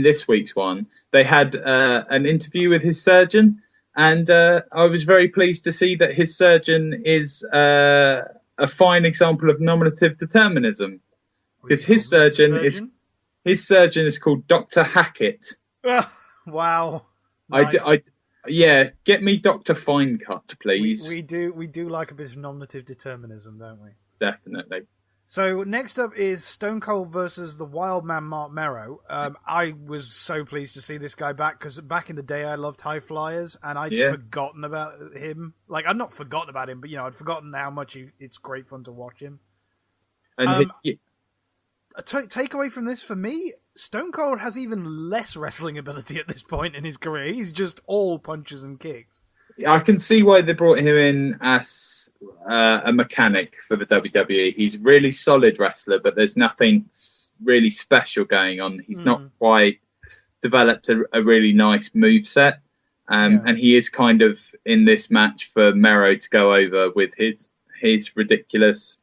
this week's one, they had an interview with his surgeon. And I was very pleased to see that his surgeon is a fine example of nominative determinism. Because his surgeon is called Dr. Hackett. Wow. Nice. Get me Dr. Finecut, please. We do like a bit of nominative determinism, don't we? Definitely. So next up is Stone Cold versus the Wild Man Mark Merrow. I was so pleased to see this guy back, because back in the day I loved High Flyers, and I'd forgotten about him. Like, I'd not forgotten about him, but I'd forgotten how much it's great fun to watch him. And a takeaway from this for me, Stone Cold has even less wrestling ability at this point in his career. He's just all punches and kicks. I can see why they brought him in as a mechanic for the WWE. He's a really solid wrestler, but there's nothing really special going on. He's not quite developed a really nice moveset. And he is kind of in this match for Mero to go over with his ridiculous.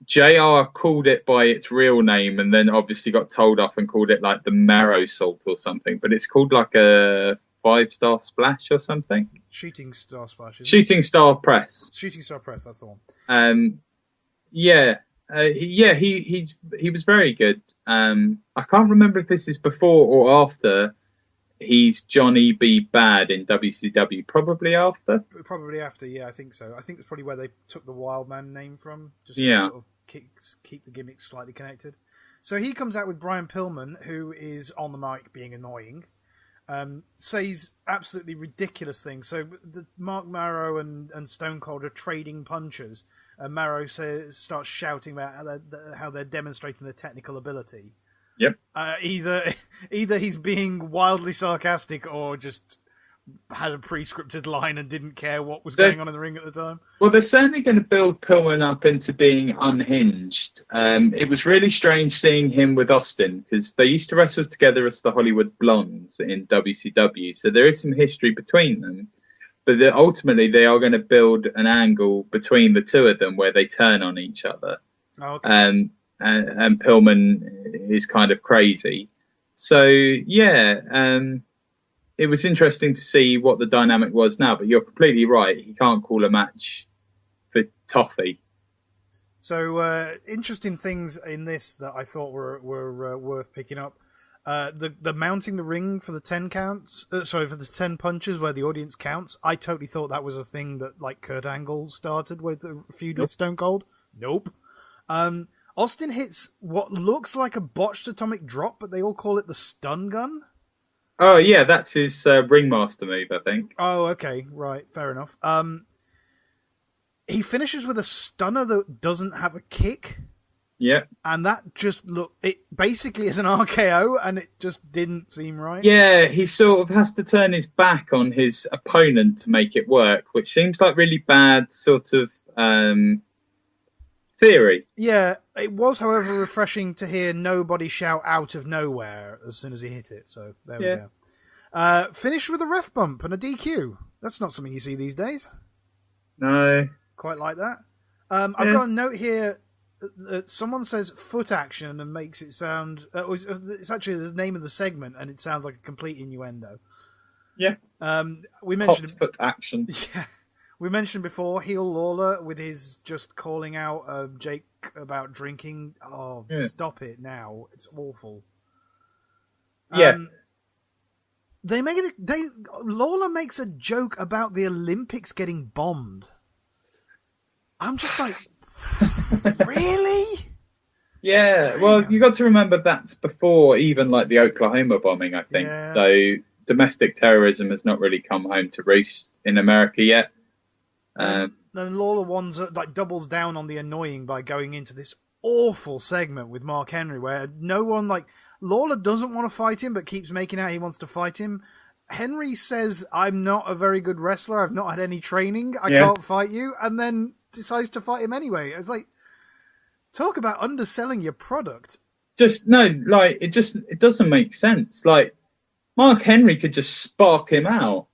JR called it by its real name and then obviously got told off and called it like the Marrow Salt or something, but it's called like a 5-star splash or something. Shooting Star Splash. Shooting Star Press. Shooting Star Press, that's the one. He was very good. I can't remember if this is before or after he's Johnny B. Bad in WCW. Probably after. Probably after, yeah, I think so. I think that's probably where they took the Wildman name from, just to sort of keep the gimmicks slightly connected. So he comes out with Brian Pillman, who is on the mic being annoying. Says absolutely ridiculous things. So Mark Marrow and Stone Cold are trading punches. Marrow starts shouting about how they're demonstrating their technical ability. Yep. Either he's being wildly sarcastic or just had a pre-scripted line and didn't care what was going on in the ring at the time. Well, they're certainly going to build Pillman up into being unhinged. It was really strange seeing him with Austin because they used to wrestle together as the Hollywood Blondes in WCW. So there is some history between them. But ultimately, they are going to build an angle between the two of them where they turn on each other. Oh, okay. And Pillman is kind of crazy. So, it was interesting to see what the dynamic was now, but you're completely right. He can't call a match for toffee. So, interesting things in this that I thought were worth picking up. The mounting the ring for the 10 counts, for the 10 punches where the audience counts. I totally thought that was a thing that like Kurt Angle started with the feud with Stone Cold. Nope. Austin hits what looks like a botched atomic drop, but they all call it the stun gun. Oh, yeah, that's his ringmaster move, I think. Oh, okay, right, fair enough. He finishes with a stunner that doesn't have a kick. Yeah. And that just it basically is an RKO, and it just didn't seem right. Yeah, he sort of has to turn his back on his opponent to make it work, which seems like really bad sort of theory. Yeah, it was, however, refreshing to hear nobody shout out of nowhere as soon as he hit it. So there we go. Finished with a ref bump and a DQ. That's not something you see these days. No. Quite like that. I've got a note here. Someone says foot action and makes it sound... it's actually the name of the segment and it sounds like a complete innuendo. Yeah. We mentioned foot action. Yeah. We mentioned before heel Lawler with his just calling out Jake about drinking. Oh, stop it now. It's awful. Yeah. Lawler makes a joke about the Olympics getting bombed. I'm just like... Really? Yeah, Damn. well, you got to remember that's before even like the Oklahoma bombing, I think. Yeah. So domestic terrorism has not really come home to roost in America yet. Then Lawler doubles down on the annoying by going into this awful segment with Mark Henry where no one Lawler doesn't want to fight him but keeps making out he wants to fight him. Henry says, I'm not a very good wrestler. I've not had any training. I can't fight you. And then decides to fight him anyway. It's like, talk about underselling your product. It doesn't make sense. Like, Mark Henry could just spark him out.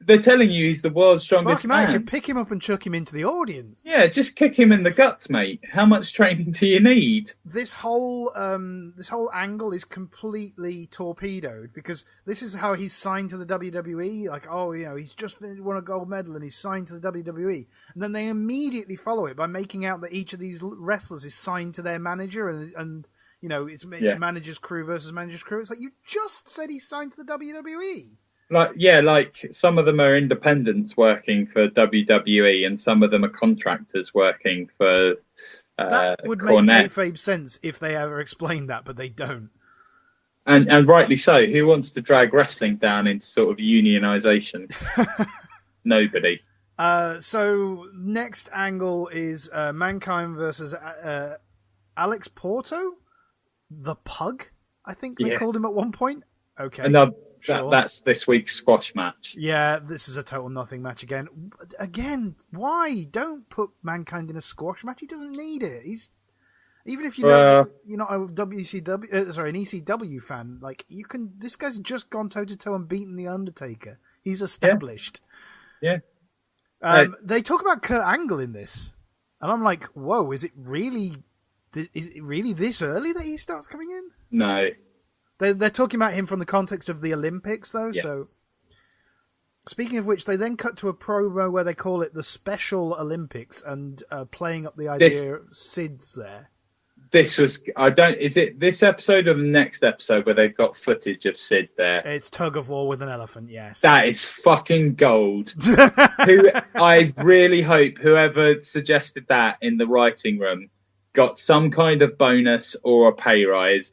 They're telling you he's the world's strongest man. You can pick him up and chuck him into the audience. Yeah, just kick him in the guts, mate. How much training do you need? This whole angle is completely torpedoed because this is how he's signed to the WWE. Like, he's just won a gold medal and he's signed to the WWE. And then they immediately follow it by making out that each of these wrestlers is signed to their manager and it's manager's crew versus manager's crew. It's like, you just said he's signed to the WWE. Like some of them are independents working for WWE, and some of them are contractors working for. That would make kayfabe sense if they ever explained that, but they don't. And rightly so. Who wants to drag wrestling down into sort of unionization? Nobody. So next angle is Mankind versus Alex Porto, the Pug. I think they called him at one point. Okay. Sure. That's this week's squash match. Yeah, this is a total nothing match again. Again, why? Don't put Mankind in a squash match. He doesn't need it. He's Even if you're not a an ECW fan, like this guy's just gone toe to toe and beaten the Undertaker. He's established. Yeah. They talk about Kurt Angle in this, and I'm like, whoa, is it really this early that he starts coming in? No. They're talking about him from the context of the Olympics, though. Yeah. So, speaking of which, they then cut to a promo where they call it the Special Olympics and playing up the idea Sid's there. Is it this episode or the next episode where they've got footage of Sid there? It's tug of war with an elephant, yes. That is fucking gold. I really hope whoever suggested that in the writing room got some kind of bonus or a pay rise.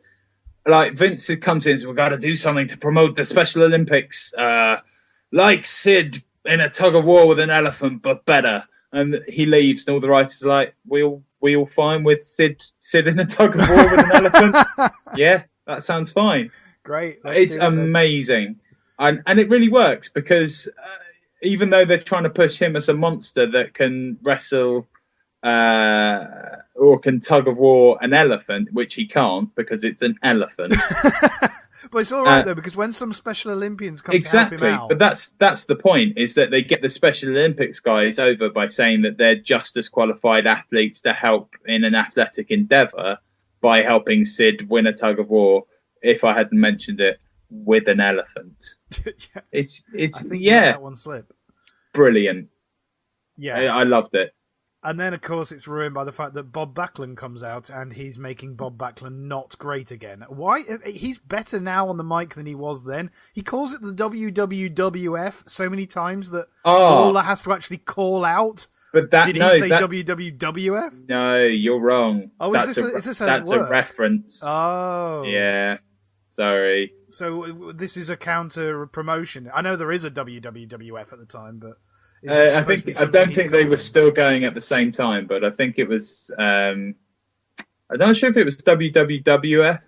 Like Vince comes in and says, we've got to do something to promote the Special Olympics. Like Sid in a tug of war with an elephant, but better. And he leaves and all the writers are like, we all fine with Sid in a tug of war with an elephant? Yeah, that sounds fine. Great. It's amazing. And it really works because even though they're trying to push him as a monster that can wrestle or can tug of war an elephant, which he can't because it's an elephant. But it's all right though, because when some Special Olympians come to help him out, but that's the point, is that they get the Special Olympics guys over by saying that they're just as qualified athletes to help in an athletic endeavour by helping Sid win a tug of war. If I hadn't mentioned it, with an elephant, yeah. it's I think that one slip. Brilliant. Yeah, I loved it. And then, of course, it's ruined by the fact that Bob Backlund comes out and he's making Bob Backlund not great again. Why? He's better now on the mic than he was then. He calls it the WWF so many times that Lawler has to actually call out. But did he say WWF? No, you're wrong. Oh, that's a reference. Oh. Yeah. Sorry. So this is a counter promotion. I know there is a WWF at the time, but... I don't think they were still going at the same time, but I think it was. I'm not sure if it was WWF,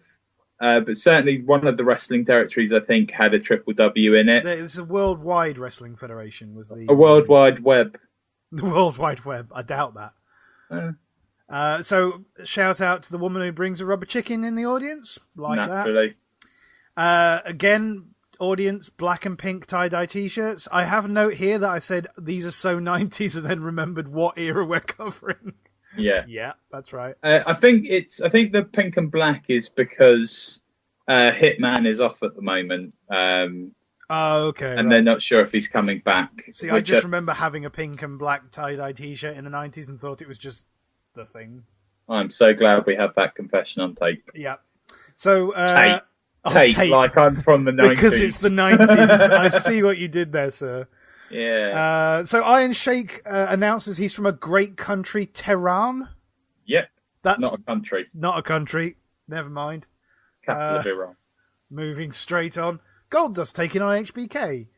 but certainly one of the wrestling territories I think had a triple W in it. This is a Worldwide Wrestling Federation was the World Wide Web. The World Wide Web. I doubt that. So shout out to the woman who brings a rubber chicken in the audience, like naturally. That. Again. Audience, black and pink tie-dye t-shirts. I have a note here that I said these are so 90s and then remembered what era we're covering. Yeah, that's right. I think the pink and black is because Hitman is off at the moment. Okay. And they're not sure if he's coming back. See, I just remember having a pink and black tie-dye t-shirt in the 90s and thought it was just the thing. I'm so glad we have that confession on tape. Yeah. So... Tape, like I'm from the 90s. Because it's the 90s. I see what you did there, sir. Yeah. So Iron Sheik announces he's from a great country, Tehran. Yep. That's not a country. Not a country. Never mind. Capital of Iran. Moving straight on. Goldust taking on HBK.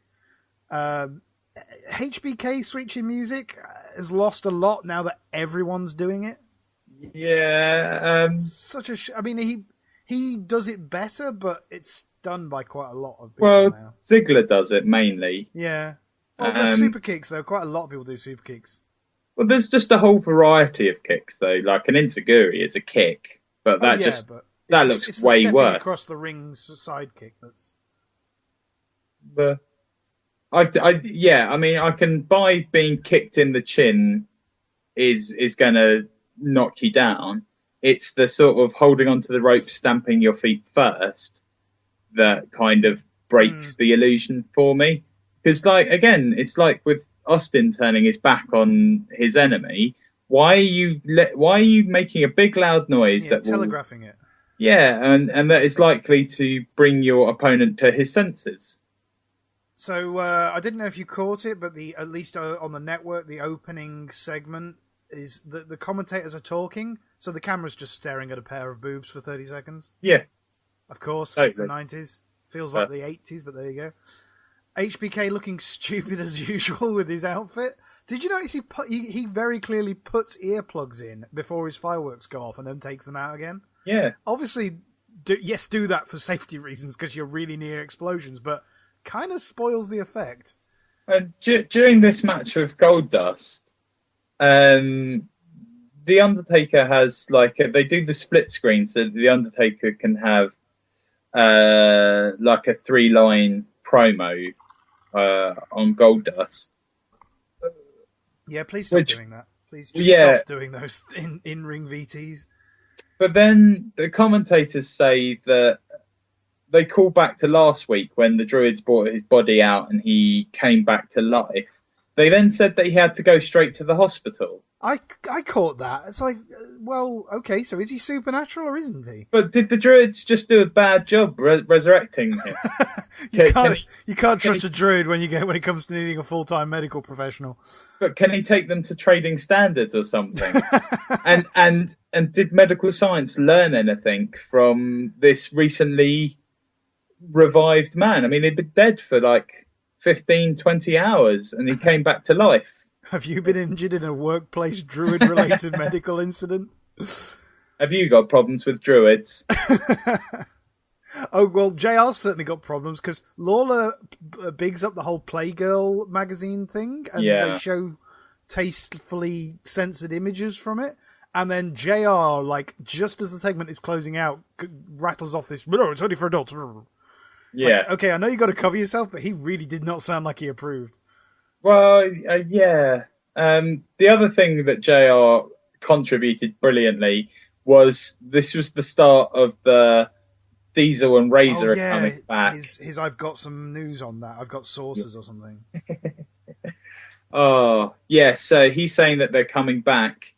HBK switching music has lost a lot now that everyone's doing it. Yeah. I mean, he does it better, but it's done by quite a lot of people now. Well, Ziggler does it mainly. Yeah. Well, there's super kicks, though. Quite a lot of people do super kicks. Well, there's just a whole variety of kicks, though. Like an Enziguri is a kick, but that looks way worse. Across the ring's side kick. That's. But I mean, I can buy being kicked in the chin is going to knock you down. It's the sort of holding onto the rope, stamping your feet first that kind of breaks the illusion for me. Because, like, again, it's like with Austin turning his back on his enemy. Why are you making a big loud noise telegraphing it? Yeah, and that is likely to bring your opponent to his senses. So I didn't know if you caught it, but at least on the network, the opening segment is the commentators are talking, so the camera's just staring at a pair of boobs for 30 seconds. Yeah. Of course, it's the 90s. Feels like the 80s, but there you go. HBK looking stupid as usual with his outfit. Did you notice he very clearly puts earplugs in before his fireworks go off and then takes them out again? Yeah. Obviously, do that for safety reasons because you're really near explosions, but kind of spoils the effect. During this match with Goldust, the Undertaker has they do the split screen, so the Undertaker can have like a 3-line promo on Goldust. Yeah, please stop doing that. Please just stop doing those in-ring VTs. But then the commentators say that they call back to last week when the Druids brought his body out and he came back to life. They then said that he had to go straight to the hospital. I caught that. It's like, well, okay, so is he supernatural or isn't he? But did the Druids just do a bad job resurrecting him? you can't trust a Druid when it comes to needing a full-time medical professional. But can he take them to trading standards or something? and did medical science learn anything from this recently revived man? I mean, he'd been dead for like 15, 20 hours and he came back to life. Have you been injured in a workplace Druid-related medical incident? Have you got problems with Druids? Oh, well, JR's certainly got problems because Lawler bigs up the whole Playgirl magazine thing and they show tastefully censored images from it. And then JR, like, just as the segment is closing out, rattles off this, no, it's only for adults. It's like, okay, I know you got to cover yourself, but he really did not sound like he approved. Well, yeah. The other thing that JR contributed brilliantly was this was the start of the Diesel and Razor coming back. His I've got some news on that. I've got sources or something. Oh, yeah. So he's saying that they're coming back.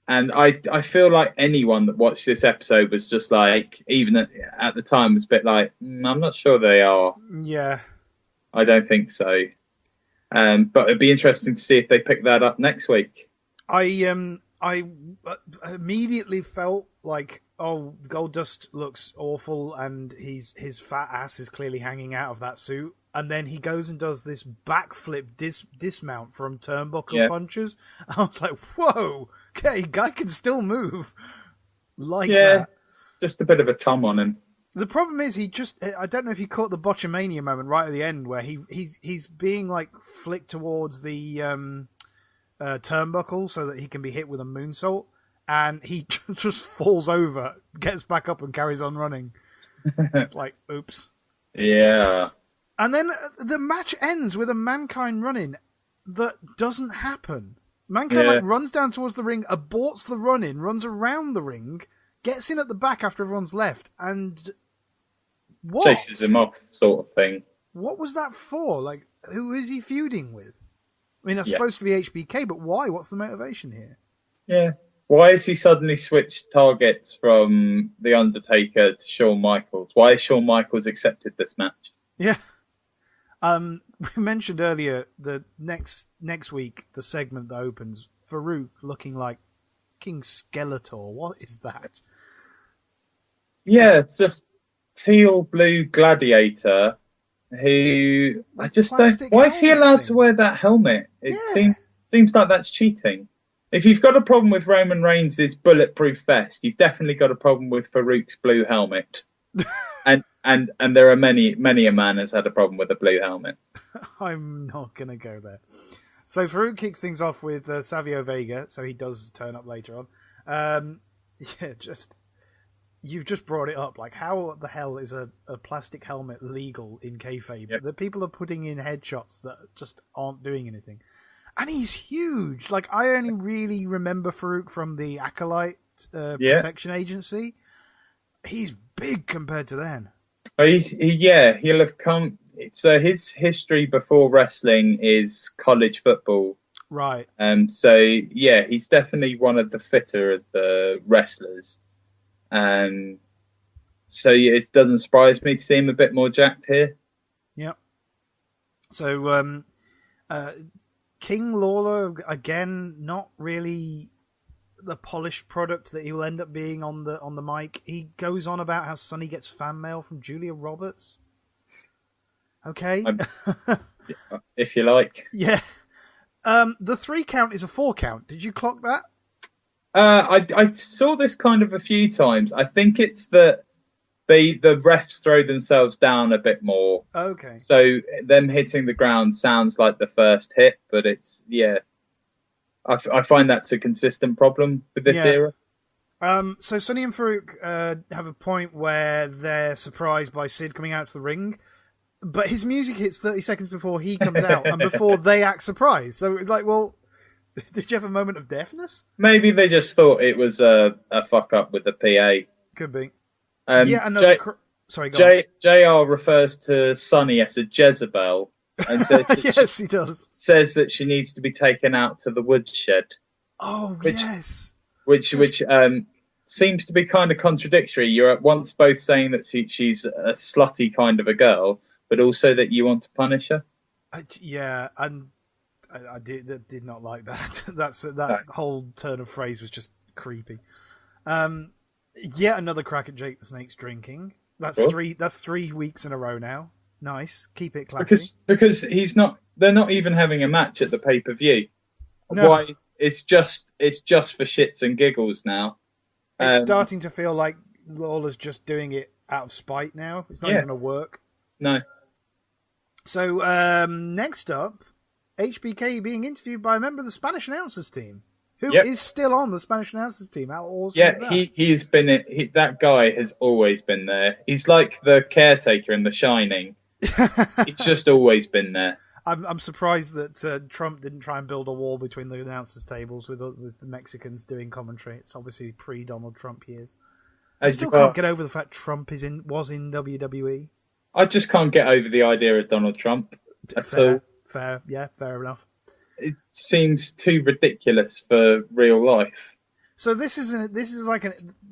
And I feel like anyone that watched this episode was just like, even at the time, was a bit like, I'm not sure they are. Yeah. I don't think so. But it'd be interesting to see if they pick that up next week. I immediately felt like, oh, Goldust looks awful and his fat ass is clearly hanging out of that suit. And then he goes and does this backflip dismount from turnbuckle punches. I was like, whoa, okay, guy can still move like that. Just a bit of a tom on him. The problem is I don't know if you caught the Botchamania moment right at the end where he's being like flicked towards the turnbuckle so that he can be hit with a moonsault. And he just falls over, gets back up and carries on running. It's like, oops. Yeah. And then the match ends with a Mankind run-in that doesn't happen. Mankind runs down towards the ring, aborts the run-in, runs around the ring, gets in at the back after everyone's left, and what? Chases him off, sort of thing. What was that for? Like, who is he feuding with? I mean, that's supposed to be HBK, but why? What's the motivation here? Yeah. Why has he suddenly switched targets from The Undertaker to Shawn Michaels? Why has Shawn Michaels accepted this match? Yeah. We mentioned earlier the next week, the segment that opens, Farouk looking like King Skeletor. What is that? Yeah, it's just teal blue gladiator who I just don't. Why is he allowed to wear that helmet? It seems like that's cheating. If you've got a problem with Roman Reigns' bulletproof vest, you've definitely got a problem with Farouk's blue helmet. And there are many a man has had a problem with a blue helmet. I'm not gonna go there. So Farouk kicks things off with Savio Vega, so he does turn up later on. You've just brought it up. Like, how the hell is a plastic helmet legal in kayfabe? Yep. The people are putting in headshots that just aren't doing anything. And he's huge. Like, I only really remember Farouk from the Acolyte Protection Agency. He's big compared to then. He'll have come. So his history before wrestling is college football, right? So he's definitely one of the fitter of the wrestlers. So it doesn't surprise me to see him a bit more jacked here. Yep. So King Lawler again, not really the polished product that he will end up being on the mic. He goes on about how Sonny gets fan mail from Julia Roberts. Okay. If you like. Yeah. The 3 count is a 4 count. Did you clock that? I saw this kind of a few times. I think it's that the refs throw themselves down a bit more. Okay. So them hitting the ground sounds like the first hit, but it's I find that's a consistent problem with this era. So Sonny and Farouk have a point where they're surprised by Sid coming out to the ring, but his music hits 30 seconds before he comes out and before they act surprised. So it's like, well, did you have a moment of deafness? Maybe they just thought it was a fuck up with the PA. Could be. Sorry, go on. JR refers to Sonny as a Jezebel and says that yes, he does. Says that she needs to be taken out to the woodshed. Oh, yes. Which seems to be kind of contradictory. You're at once both saying that she's a slutty kind of a girl, but also that you want to punish her. I did not like that. That whole turn of phrase was just creepy. Yet another crack at Jake the Snake's drinking. That's 3 weeks in a row now. Nice, keep it classy. Because he's not. They're not even having a match at the pay-per-view. No. Why? It's just for shits and giggles now. It's starting to feel like Lawler's just doing it out of spite now. It's not even going to work. No. So next up, HBK being interviewed by a member of the Spanish announcers team, who is still on the Spanish announcers team. How awesome is that? He's been that guy has always been there. He's like the caretaker in The Shining. He's just always been there. I'm surprised that Trump didn't try and build a wall between the announcers' tables with the Mexicans doing commentary. It's obviously pre-Donald Trump years. I still can't get over the fact Trump was in WWE. I just can't get over the idea of Donald Trump. Fair enough. It seems too ridiculous for real life. So this is like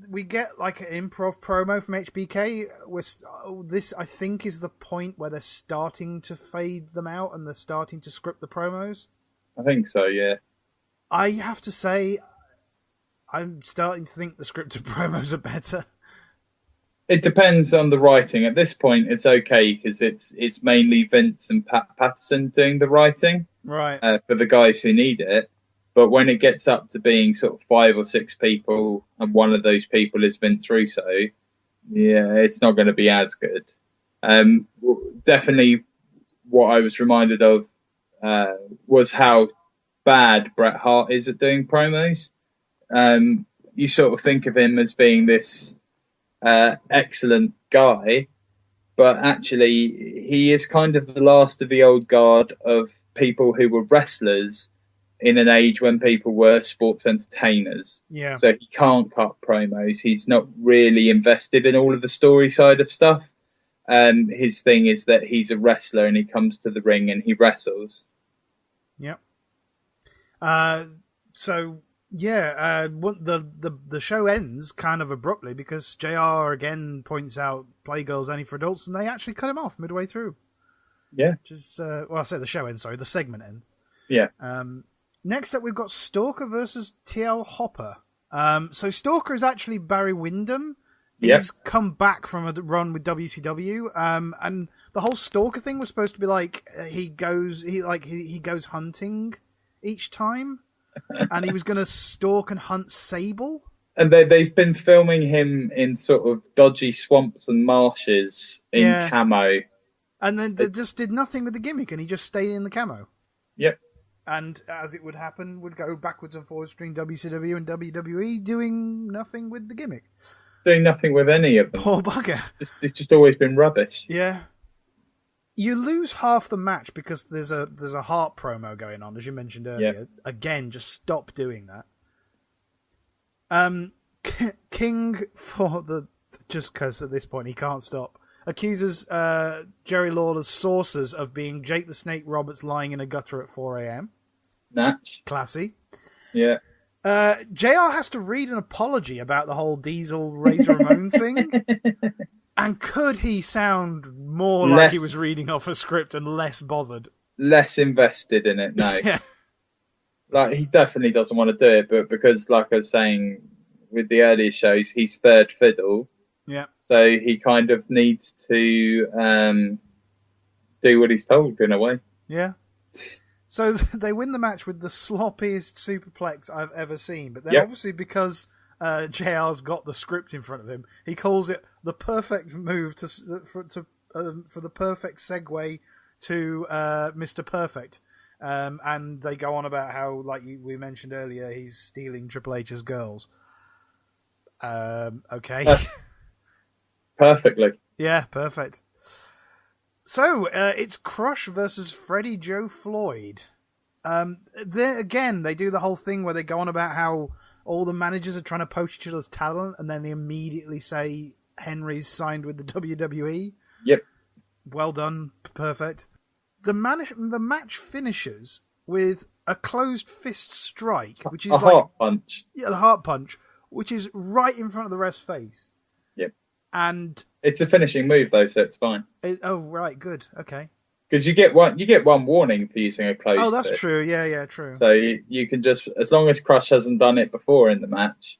we get like an improv promo from HBK. This I think is the point where they're starting to fade them out and they're starting to script the promos. I think so, yeah. I have to say, I'm starting to think the scripted promos are better. It depends on the writing. At this point, it's okay because it's mainly Vince and Pat Patterson doing the writing, right? For the guys who need it. But when it gets up to being sort of 5 or 6 people, and one of those people is Vince Russo, yeah, it's not going to be as good. Definitely, what I was reminded of was how bad Bret Hart is at doing promos. You sort of think of him as being this excellent guy, but actually he is kind of the last of the old guard of people who were wrestlers in an age when people were sports entertainers. Yeah. So he can't cut promos. He's not really invested in all of the story side of stuff. His thing is that he's a wrestler and he comes to the ring and he wrestles. Yep. So yeah, the show ends kind of abruptly because JR again points out Playgirl's only for adults, and they actually cut him off midway through. Yeah. Which is I say the show ends. Sorry, the segment ends. Yeah. Next up, we've got Stalker versus TL Hopper. So Stalker is actually Barry Windham. He's come back from a run with WCW, and the whole Stalker thing was supposed to be like he goes hunting each time, and he was going to stalk and hunt Sable. And they've been filming him in sort of dodgy swamps and marshes in camo. And then they just did nothing with the gimmick, and he just stayed in the camo. Yep. And as it would happen, would go backwards and forwards between WCW and WWE, doing nothing with the gimmick. Doing nothing with any of them. Poor bugger. It's just always been rubbish. Yeah. You lose half the match because there's a Hart promo going on, as you mentioned earlier. Yep. Again, just stop doing that. King, just because at this point he can't stop, accuses Jerry Lawler's sources of being Jake the Snake Roberts lying in a gutter at 4 a.m. Natch. Classy. Yeah. JR has to read an apology about the whole Diesel Razor Ramon thing. And could he sound more like he was reading off a script and less bothered? Less invested in it, no. Yeah. Like, he definitely doesn't want to do it, but because, like I was saying with the earlier shows, he's third fiddle. Yeah. So he kind of needs to do what he's told, in a way. Yeah. So they win the match with the sloppiest superplex I've ever seen. But then obviously because JR's got the script in front of him, he calls it the perfect move for the perfect segue to Mr. Perfect. And they go on about how, like we mentioned earlier, he's stealing Triple H's girls. Okay. Perfectly. Yeah, perfect. So, it's Crush versus Freddie Joe Floyd. They do the whole thing where they go on about how all the managers are trying to poach each other's talent, and then they immediately say Henry's signed with the WWE. Yep. Well done. Perfect. The match finishes with a closed fist strike, which is heart punch. Yeah, the heart punch, which is right in front of the ref's face. Yep. And it's a finishing move though, so it's fine. Oh, right, good. Okay. Because you get one warning for using a closed. Oh, that's fist. true. Yeah, true. So you can just, as long as Crush hasn't done it before in the match,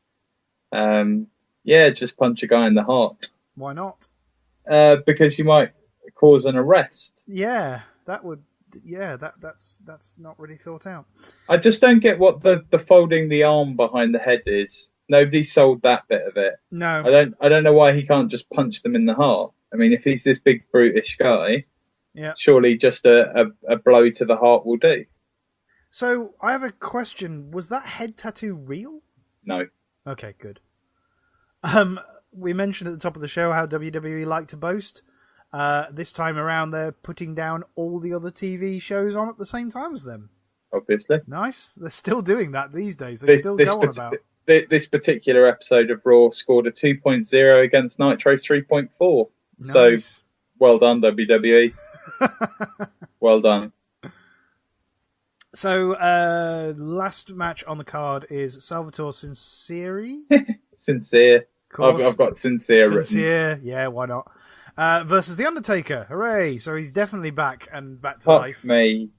just punch a guy in the heart. Why not? Because you might cause an arrest. Yeah, that would. Yeah, that's not really thought out. I just don't get what the folding the arm behind the head is. Nobody sold that bit of it. No, I don't know why he can't just punch them in the heart. I mean, if he's this big brutish guy, surely just a blow to the heart will do. So I have a question: was that head tattoo real? No. Okay, good. We mentioned at the top of the show how WWE like to boast. This time around, they're putting down all the other TV shows on at the same time as them. Obviously. Nice. They're still doing that these days. They still go on about. This particular episode of Raw scored a 2.0 against Nitro's 3.4. Nice. So, well done, WWE. Well done. So, last match on the card is Salvatore Sincere. Sincere. I've got Sincere written. Sincere, yeah, why not? Versus The Undertaker. Hooray! So he's definitely back and back to life. Me.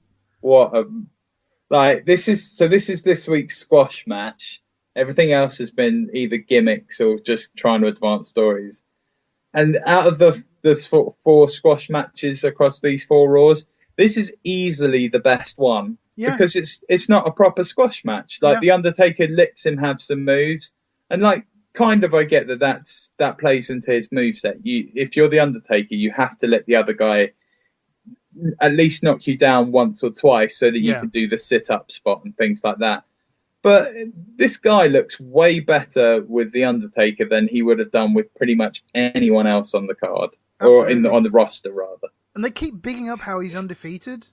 What a... this is this week's squash match. Everything else has been either gimmicks or just trying to advance stories. And out of the four squash matches across these 4 Raws, this is easily the best one. Yeah. Because it's not a proper squash match. The Undertaker lets him have some moves. And kind of I get that plays into his moveset. If you're the Undertaker, you have to let the other guy at least knock you down once or twice so that you can do the sit-up spot and things like that. But this guy looks way better with The Undertaker than he would have done with pretty much anyone else on the card. Absolutely. Or on the roster, rather. And they keep bigging up how he's undefeated,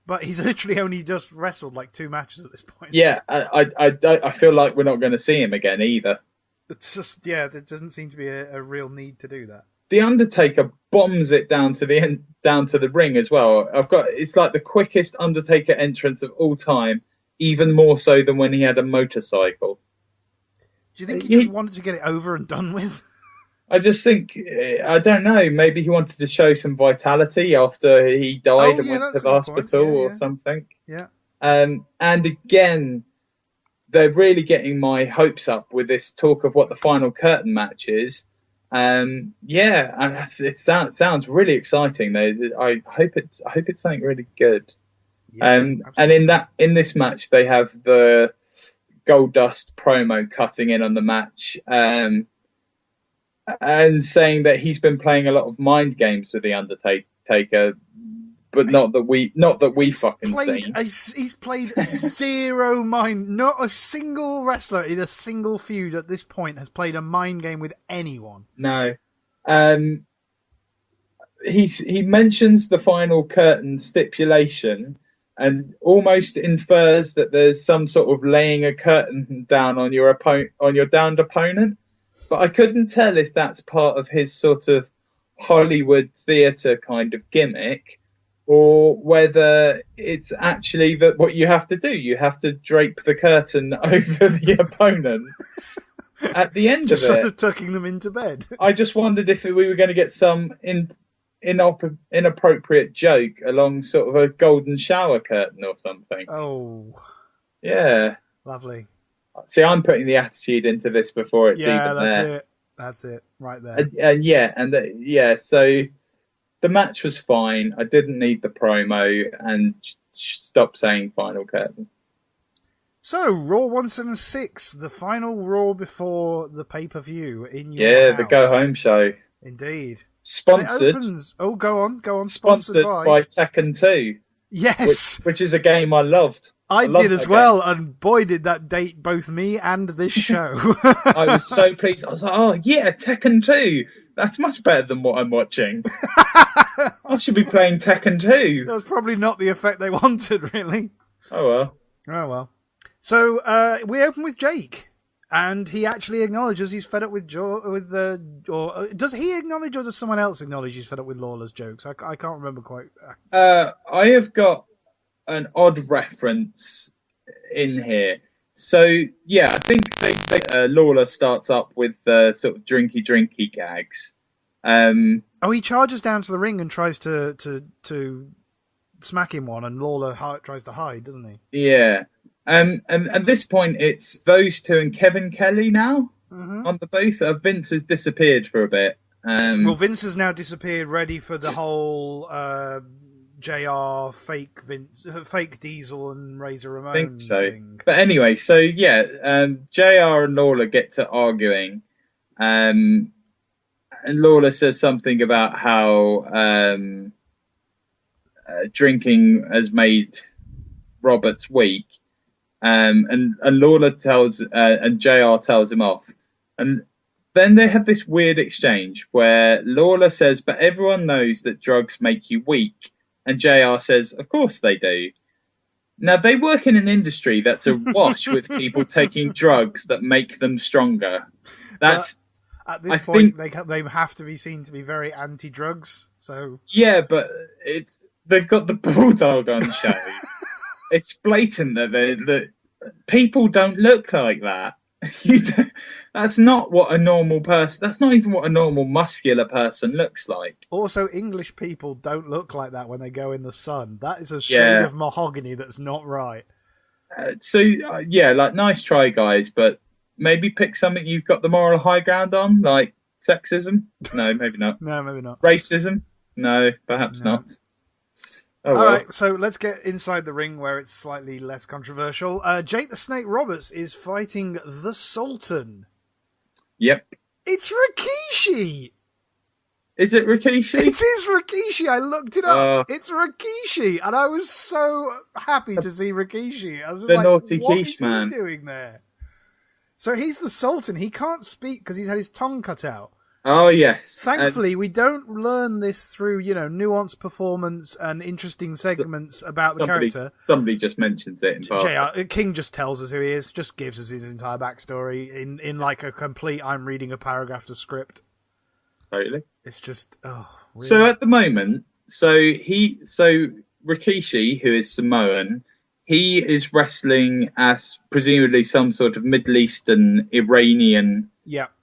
but he's literally only just wrestled 2 matches at this point. Yeah, I feel like we're not going to see him again either. It's just, there doesn't seem to be a real need to do that. The Undertaker bombs it down to the ring as well. It's like the quickest Undertaker entrance of all time. Even more so than when he had a motorcycle. Do you think he just wanted to get it over and done with? I just think, I don't know, maybe he wanted to show some vitality after he died and went to the hospital or something. Yeah. And again, they're really getting my hopes up with this talk of what the final curtain match is. And it sounds really exciting. I hope it's something really good. Yeah, and in this match they have the Goldust promo cutting in on the match and saying that he's been playing a lot of mind games with the Undertaker, but not that we fucking seen. He's played zero mind. Not a single wrestler in a single feud at this point has played a mind game with anyone. No. He mentions the final curtain stipulation and almost infers that there's some sort of laying a curtain down on your downed opponent. But I couldn't tell if that's part of his sort of Hollywood theatre kind of gimmick, or whether it's actually that what you have to do. You have to drape the curtain over the opponent at the end just of it. Sort of tucking them into bed. I just wondered if we were going to get some inappropriate joke along sort of a golden shower curtain or something. Oh. Yeah. Lovely. See, I'm putting the attitude into this before it's even there. That's it. Right there. So the match was fine. I didn't need the promo and stop saying final curtain. So, Raw 176, the final Raw before the pay-per-view in your house. The go-home show. Indeed. Sponsored. Oh, go on. Sponsored by Tekken 2. Yes, which is a game I loved. I loved did as well, and boy, did that date both me and this show. I was so pleased. I was like, oh yeah, Tekken 2. That's much better than what I'm watching. I should be playing Tekken 2. That's probably not the effect they wanted, really. Oh well. Oh well. So we open with Jake, and he actually acknowledges he's fed up with or does he acknowledge, or does someone else acknowledge he's fed up with Lawler's jokes? I can't remember quite. I have got an odd reference in here. So yeah, I think Lawler starts up with sort of drinky gags. He charges down to the ring and tries to smack him one, and Lawler tries to hide, doesn't he? Yeah. And at this point, it's those two and Kevin Kelly now on the booth. Vince has disappeared for a bit. Well, Vince has now disappeared, ready for the whole JR fake Diesel and Razor Ramon think so. thing. But anyway, so yeah, JR and Lawler get to arguing. And Lawler says something about how drinking has made Roberts weak. And Lawler tells and JR tells him off. And then they have this weird exchange where Lawler says, but everyone knows that drugs make you weak. And JR says, of course they do. Now, they work in an industry that's awash with people taking drugs that make them stronger. That's... At this point, they have to be seen to be very anti-drugs. So yeah, but they've got the Bulldog on show. It's blatant that people don't look like that. That's not what a normal person. That's not even what a normal muscular person looks like. Also, English people don't look like that when they go in the sun. That is a shade of mahogany that's not right. Yeah, like nice try, guys, but maybe pick something you've got the moral high ground on, like sexism. No, maybe not. No, maybe not. Racism. No, perhaps not. Oh, all right, so let's get inside the ring where it's slightly less controversial. Jake the Snake Roberts is fighting the Sultan. Yep. It's Rikishi! Is it Rikishi? It is Rikishi! I looked it up. It's Rikishi! And I was so happy to see Rikishi. I was just the like, naughty what quiche is man. he doing there? So he's the Sultan. He can't speak because he's had his tongue cut out. Oh, yes. Thankfully, we don't learn this through, nuanced performance and interesting segments about the character. Somebody just mentions it in JR King just tells us who he is, just gives us his entire backstory in like a complete, I'm reading a paragraph of script. Totally. It's just, really? So at the moment, Rikishi, who is Samoan, he is wrestling as presumably some sort of Middle Eastern, Iranian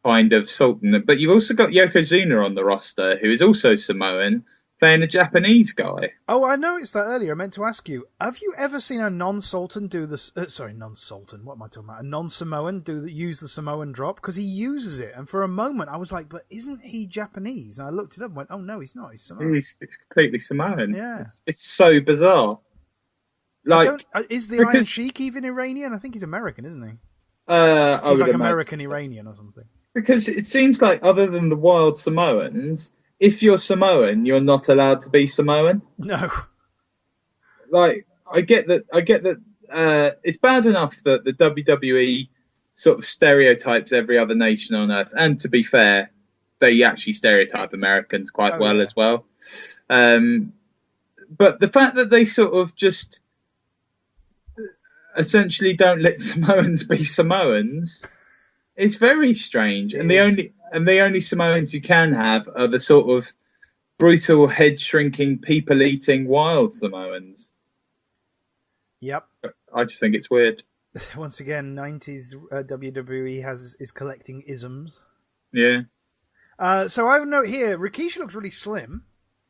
kind of sultan. But you've also got Yokozuna on the roster, who is also Samoan, playing a Japanese guy. Oh, I noticed that earlier. I meant to ask you, have you ever seen a non-Sultan do this? Non-Sultan. What am I talking about? A non-Samoan use the Samoan drop? Because he uses it. And for a moment, I was like, but isn't he Japanese? And I looked it up and went, oh, no, he's not. He's Samoan. It's completely Samoan. Yeah. It's so bizarre. Like, is the Iron Sheik even Iranian? I think he's American, isn't he? He's like American Iranian or something. Because it seems like other than the wild Samoans, if you're Samoan, you're not allowed to be Samoan. No. Like, I get that. It's bad enough that the WWE sort of stereotypes every other nation on earth, and to be fair, they actually stereotype Americans quite well as well. But the fact that they sort of just essentially don't let Samoans be Samoans is very strange. And the only Samoans you can have are the sort of brutal, head shrinking, people eating wild Samoans. Yep. I just think it's weird. Once again, 90s WWE is collecting isms. Yeah. So I would note here, Rikishi looks really slim.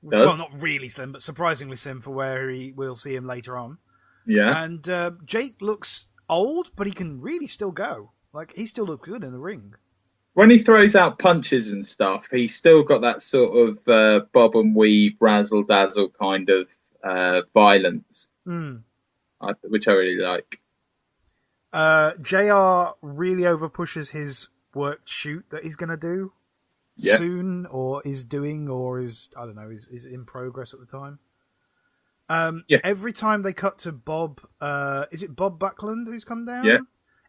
Does? Well, not really slim, but surprisingly slim for where we'll see him later on. Yeah. And Jake looks old, but he can really still go. Like, he still looks good in the ring. When he throws out punches and stuff, he's still got that sort of bob and weave, razzle dazzle kind of violence, which I really like. JR really overpushes his work shoot that he's going to do soon, or is doing, or is, I don't know, is in progress at the time. Yeah. Every time they cut to Bob, is it Bob Buckland who's come down? Yeah.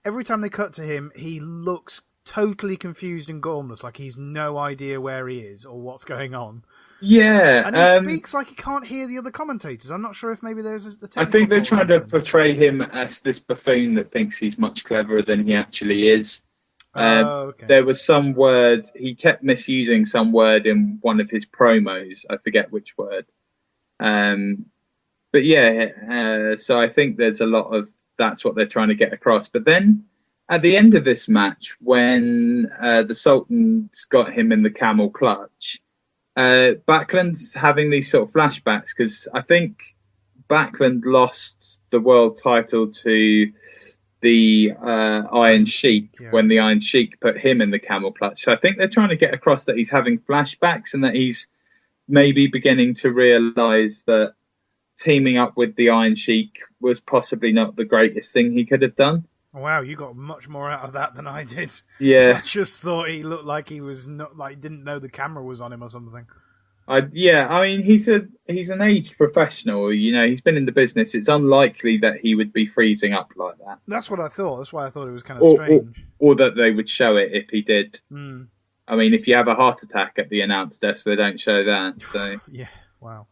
Every time they cut to him, he looks totally confused and gormless, like he's no idea where he is or what's going on. Yeah, And he speaks like he can't hear the other commentators. I'm not sure if maybe there's a I think they're trying to portray him as this buffoon that thinks he's much cleverer than he actually is. Okay. There was some word, he kept misusing some word in one of his promos. I forget which word. But yeah, so I think there's a lot of that's what they're trying to get across. But then at the end of this match, when the Sultan's got him in the camel clutch, Backlund's having these sort of flashbacks because I think Backlund lost the world title to the Iron Sheik when the Iron Sheik put him in the camel clutch. So I think they're trying to get across that he's having flashbacks and that he's maybe beginning to realise that teaming up with the Iron Sheik was possibly not the greatest thing he could have done. Wow, you got much more out of that than I did. Yeah, I just thought he looked like he was not like didn't know the camera was on him or something. I mean, he's an aged professional. You know, he's been in the business. It's unlikely that he would be freezing up like that. That's what I thought. That's why I thought it was kind of strange. Or that they would show it if he did. Mm. I mean, if you have a heart attack at the announce desk, they don't show that. So yeah, wow.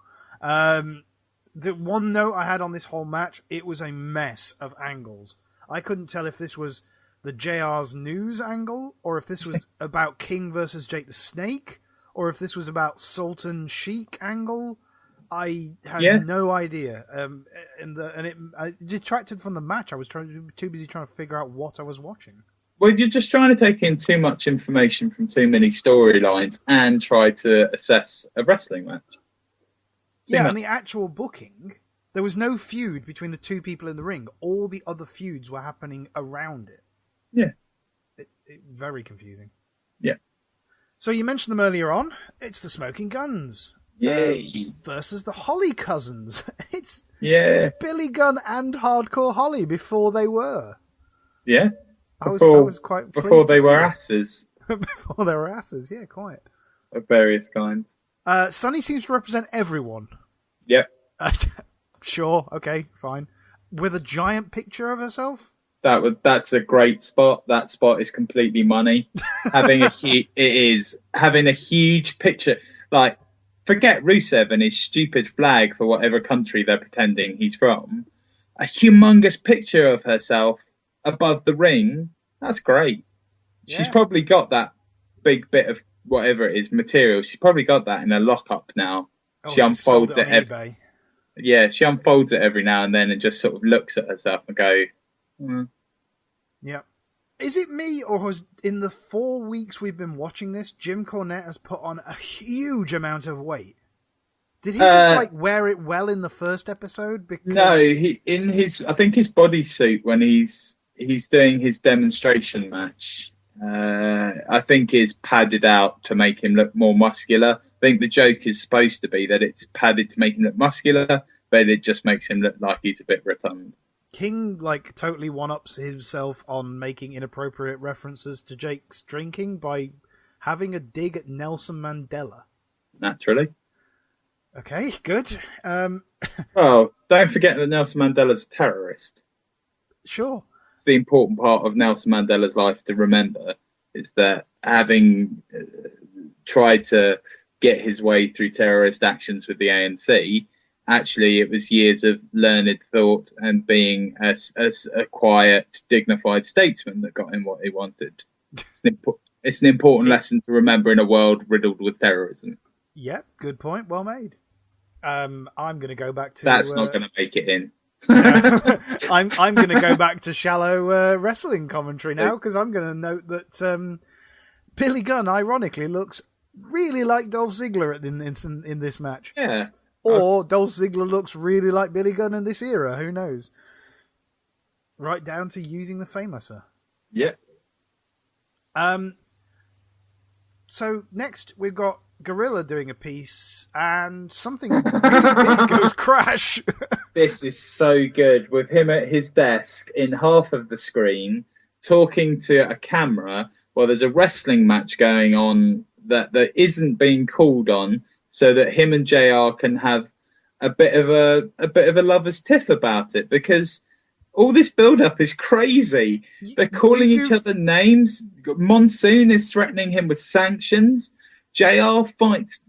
The one note I had on this whole match, it was a mess of angles. I couldn't tell if this was the JR's news angle, or if this was about King versus Jake the Snake, or if this was about Sultan Sheik angle. I had no idea, and it detracted from the match. I was too busy trying to figure out what I was watching. Well, you're just trying to take in too much information from too many storylines and try to assess a wrestling match. Yeah, and the actual booking, there was no feud between the two people in the ring. All the other feuds were happening around it. Yeah. Very confusing. Yeah. So you mentioned them earlier on. It's the Smoking Guns. Yay. Versus the Holly Cousins. It's Billy Gunn and Hardcore Holly before they were. Yeah. I was quite pleased before they were this. asses. Before they were asses, yeah, quite. Of various kinds. Sunny seems to represent everyone. Yep. Sure, okay, fine. With a giant picture of herself? That's a great spot. That spot is completely money. Having a huge picture, like forget Rusev and his stupid flag for whatever country they're pretending he's from. A humongous picture of herself above the ring. That's great. Yeah. She's probably got that big bit of whatever it is material. She's probably got that in a lockup now. She unfolds it. She unfolds it every now and then and just sort of looks at herself and go. Yeah. Is it me, or has in the 4 weeks we've been watching this, Jim Cornette has put on a huge amount of weight? Did he just wear it well in the first episode? Because... No, I think his bodysuit when he's doing his demonstration match, I think is padded out to make him look more muscular. I think the joke is supposed to be that it's padded to make him look muscular, but it just makes him look like he's a bit rotund. King totally one-ups himself on making inappropriate references to Jake's drinking by having a dig at Nelson Mandela. Naturally. Okay, good. Well, don't forget that Nelson Mandela's a terrorist. Sure. It's the important part of Nelson Mandela's life to remember is that having tried to get his way through terrorist actions with the ANC, actually, it was years of learned thought and being a quiet, dignified statesman that got him what he wanted. It's an important lesson to remember in a world riddled with terrorism. Yep, good point. Well made. I'm going to go back to... That's not going to make it in. I'm going to go back to shallow wrestling commentary now, because I'm going to note that Billy Gunn, ironically, looks really like Dolph Ziggler in this match. Yeah. Or Dolph Ziggler looks really like Billy Gunn in this era. Who knows? Right down to using the Famouser. Yep. So next we've got Gorilla doing a piece, and something really big goes crash. This is so good with him at his desk in half of the screen, talking to a camera while there's a wrestling match going on that isn't being called on, so that him and JR can have a bit of a lover's tiff about it, because all this build-up is crazy. They're calling each other names. Monsoon is threatening him with sanctions. JR fights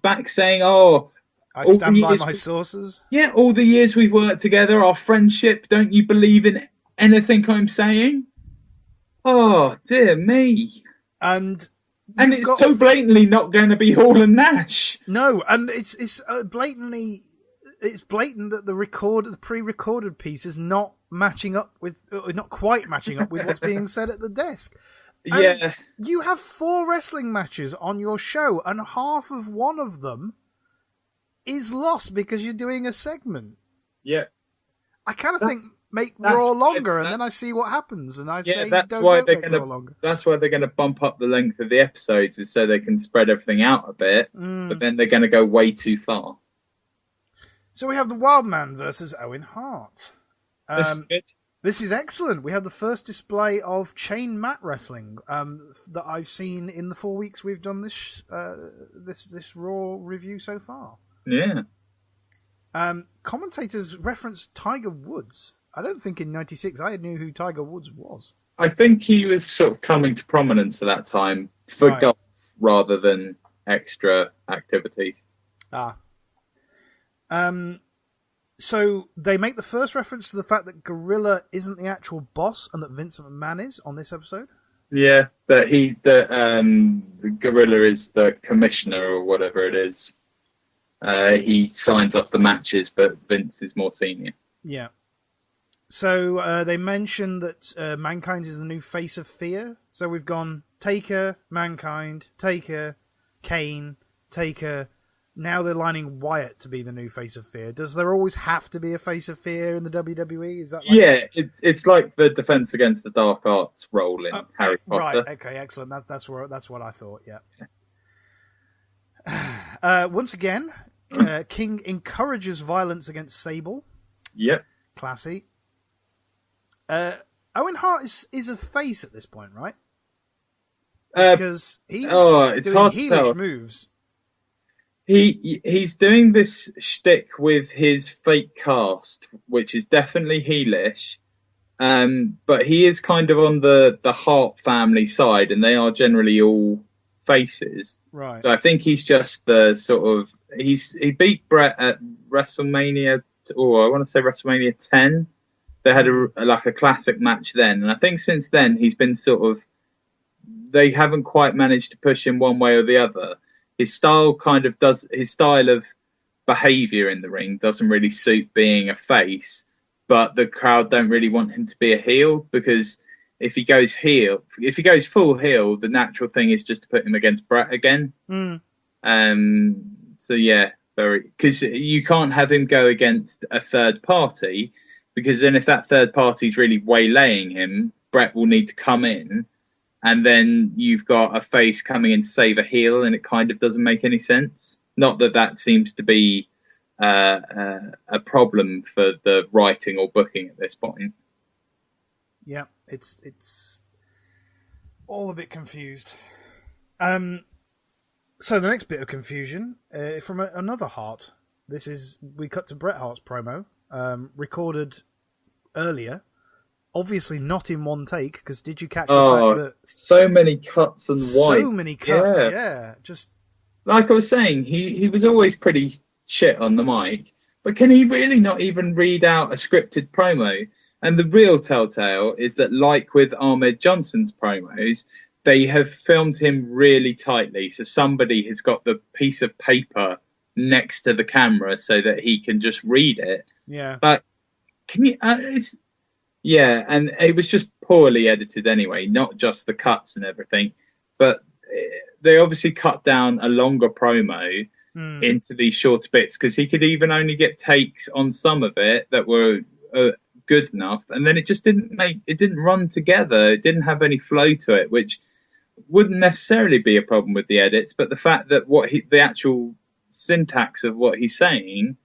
back, saying, "Oh, I stand by my sources." Yeah, all the years we've worked together, our friendship. Don't you believe in anything I'm saying? Oh dear me! And it's so blatantly not going to be Hall and Nash. No, and it's blatantly. It's blatant that the pre-recorded piece is not matching up with, not quite matching up with what's being said at the desk. And yeah, you have 4 wrestling matches on your show, and half of one of them is lost because you're doing a segment. Yeah, I kind of think make Raw longer, and then I see what happens, and I say that's don't why make Raw longer. That's why they're going to bump up the length of the episodes, is so they can spread everything out a bit. But then they're going to go way too far. So we have the Wildman versus Owen Hart. This is good. This is excellent. We have the first display of chain mat wrestling that I've seen in the 4 weeks we've done this Raw review so far. Yeah. Commentators referenced Tiger Woods. I don't think in '96 I knew who Tiger Woods was. I think he was sort of coming to prominence at that time for golf rather than extra activities. So they make the first reference to the fact that Gorilla isn't the actual boss and that Vincent McMahon is on this episode. Yeah, that Gorilla is the commissioner or whatever it is. He signs up the matches, but Vince is more senior. Yeah. So they mention that Mankind is the new face of fear. So we've gone Taker, Mankind, Taker, Kane, Taker. Now they're lining Wyatt to be the new face of fear. Does there always have to be a face of fear in the WWE? Is that it's like the Defense Against the Dark Arts role in Harry Potter. Right. Okay. Excellent. That's what I thought. Yeah. Once again, King encourages violence against Sable. Yep. Classy. Owen Hart is a face at this point, right? Because he's it's doing hard to heelish tell. moves. He's doing this shtick with his fake cast, which is definitely heelish, but he is kind of on the Hart family side, and they are generally all faces. Right. So I think he's just the sort of he beat Brett at WrestleMania, or I want to say WrestleMania 10. They had a classic match then, and I think since then he's been sort of, they haven't quite managed to push him one way or the other. His style of behavior in the ring doesn't really suit being a face, but the crowd don't really want him to be a heel, because if he goes full heel, the natural thing is just to put him against Brett again. So yeah, because you can't have him go against a third party, because then if that third party is really waylaying him, Brett will need to come in. And then you've got a face coming in to save a heel, and it kind of doesn't make any sense. Not that seems to be a problem for the writing or booking at this point. Yeah, it's all a bit confused. So the next bit of confusion from another Hart. We cut to Bret Hart's promo, recorded earlier. Obviously not in one take, because did you catch the fact that so many cuts and wipes? So many cuts, yeah. Just like I was saying, he was always pretty shit on the mic, but can he really not even read out a scripted promo? And the real telltale is that, like with Ahmed Johnson's promos, they have filmed him really tightly, so somebody has got the piece of paper next to the camera so that he can just read it. Yeah. But can you? Yeah, and it was just poorly edited anyway, not just the cuts and everything. But they obviously cut down a longer promo into these shorter bits, because he could even only get takes on some of it that were good enough, and then it just didn't run together. It didn't have any flow to it, which wouldn't necessarily be a problem with the edits, but the fact that the actual syntax of what he's saying,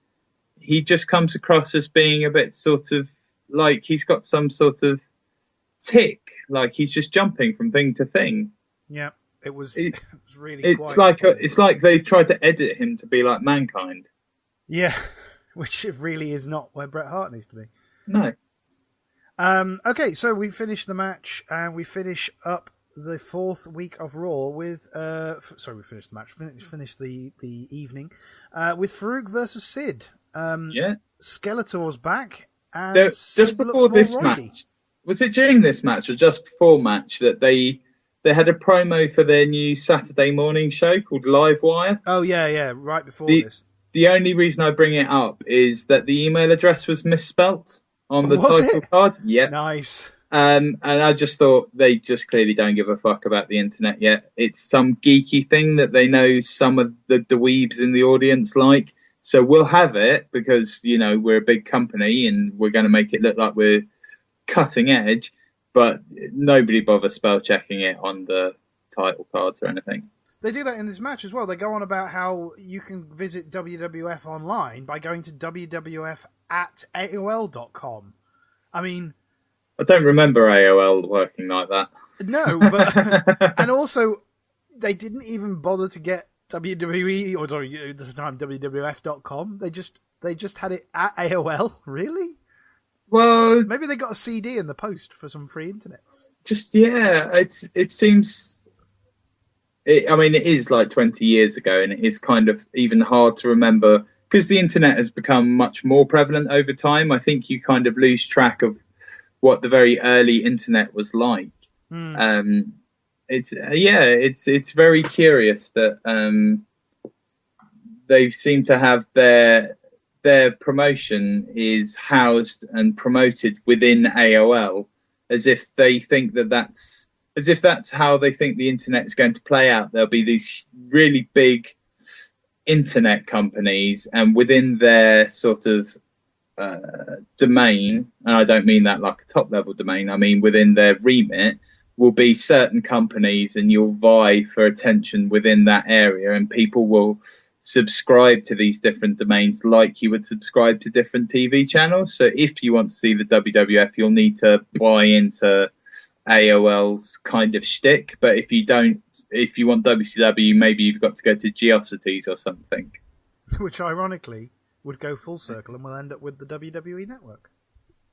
he just comes across as being a bit sort of like he's got some sort of tick, like he's just jumping from thing to thing. Yeah, it was really. It's like they've tried to edit him to be like Mankind. Yeah, which it really is not where Bret Hart needs to be. No. Okay, so we finish the match and we finish up the 4th week of Raw with we finished the match. Finished the evening with Farouk versus Sid. Yeah. Skeletor's back, and just before this match, was it during this match or just before match that they had a promo for their new Saturday morning show called Live Wire? Oh yeah, right before this. The only reason I bring it up is that the email address was misspelt on the title card. Yeah. Nice. And I just thought they just clearly don't give a fuck about the internet yet. It's some geeky thing that they know some of the dweebs in the audience like. So we'll have it because, we're a big company and we're going to make it look like we're cutting edge. But nobody bothers spell checking it on the title cards or anything. They do that in this match as well. They go on about how you can visit WWF online by going to wwf@aol.com. I mean... I don't remember AOL working like that. No, but... and also, they didn't even bother to get WWE, or sorry, at the time, WWF.com. They just had it at AOL. Really? Well... Maybe they got a CD in the post for some free internets. It seems... it is like 20 years ago, and it is kind of even hard to remember because the internet has become much more prevalent over time. I think you kind of lose track of what the very early internet was like. It's very curious that they seem to have their promotion is housed and promoted within AOL, as if they think that's how they think the internet is going to play out. There'll be these really big internet companies, and within their sort of domain, and I don't mean that like a top level domain, I mean within their remit, will be certain companies, and you'll vie for attention within that area, and people will subscribe to these different domains like you would subscribe to different TV channels. So if you want to see the WWF, you'll need to buy into AOL's kind of shtick, but if you want WCW, maybe you've got to go to Geocities or something. Which ironically would go full circle and we'll end up with the WWE network.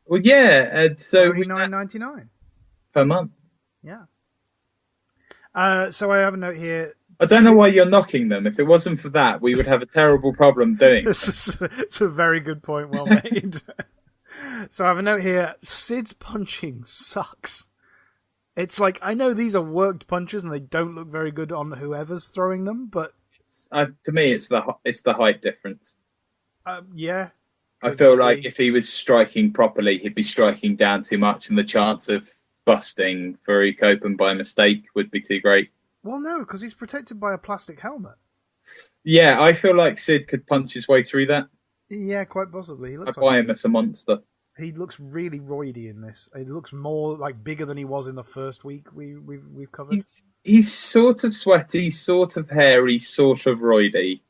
Well, yeah, so $39.99 per month. Yeah. So I have a note here. I don't know why you're knocking them. If it wasn't for that, we would have a terrible problem doing it. It's a very good point, well made. So I have a note here. Sid's punching sucks. It's like, I know these are worked punches and they don't look very good on whoever's throwing them, but to me, it's the height difference. Yeah. I feel like if he was striking properly, he'd be striking down too much, and the chance of busting Farouk open by mistake would be too great. Well, no, because he's protected by a plastic helmet. Yeah, I feel like Sid could punch his way through that. Yeah, quite possibly. I buy him as a monster. He looks really roidy in this. He looks more like bigger than he was in the first week we've covered. He's sort of sweaty, sort of hairy, sort of roidy.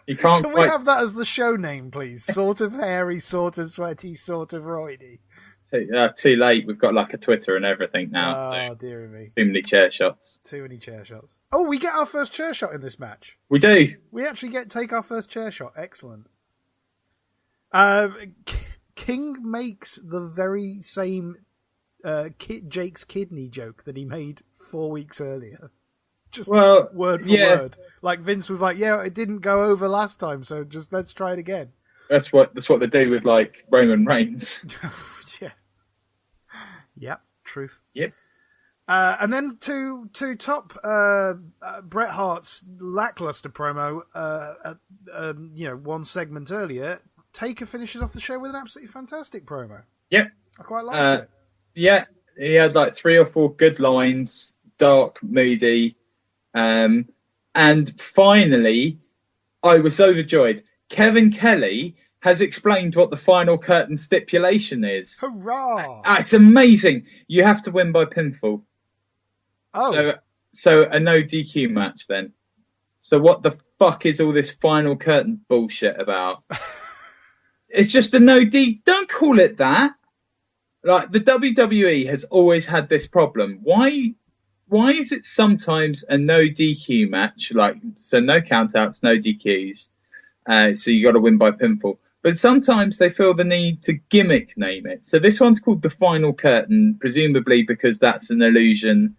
He can't. Can we have that as the show name, please? Sort of hairy, sort of sweaty, sort of roidy. Too late. We've got like a Twitter and everything now. Oh, dear me. Too many chair shots. Too many chair shots. Oh, we get our first chair shot in this match. We do. We actually take our first chair shot. Excellent. King makes the very same Jake's kidney joke that he made 4 weeks earlier. Just word for word. Like Vince was like, yeah, it didn't go over last time, so just let's try it again. That's what they do with like Roman Reigns. Yeah. Yep, truth. Yep. And then to top Bret Hart's lackluster promo, one segment earlier, Taker finishes off the show with an absolutely fantastic promo. Yep. I quite liked it. Yeah, he had like 3 or 4 good lines, dark, moody, and finally, I was overjoyed. Kevin Kelly has explained what the final curtain stipulation is. Hurrah! It's amazing. You have to win by pinfall. Oh. So a no DQ match then. So what the fuck is all this final curtain bullshit about? It's just a no D. Don't call it that. Like the WWE has always had this problem. Why is it sometimes a no DQ match, like so no countouts, no DQs, So you got to win by pinfall. But sometimes they feel the need to gimmick name it. So this one's called the Final Curtain, presumably because that's an allusion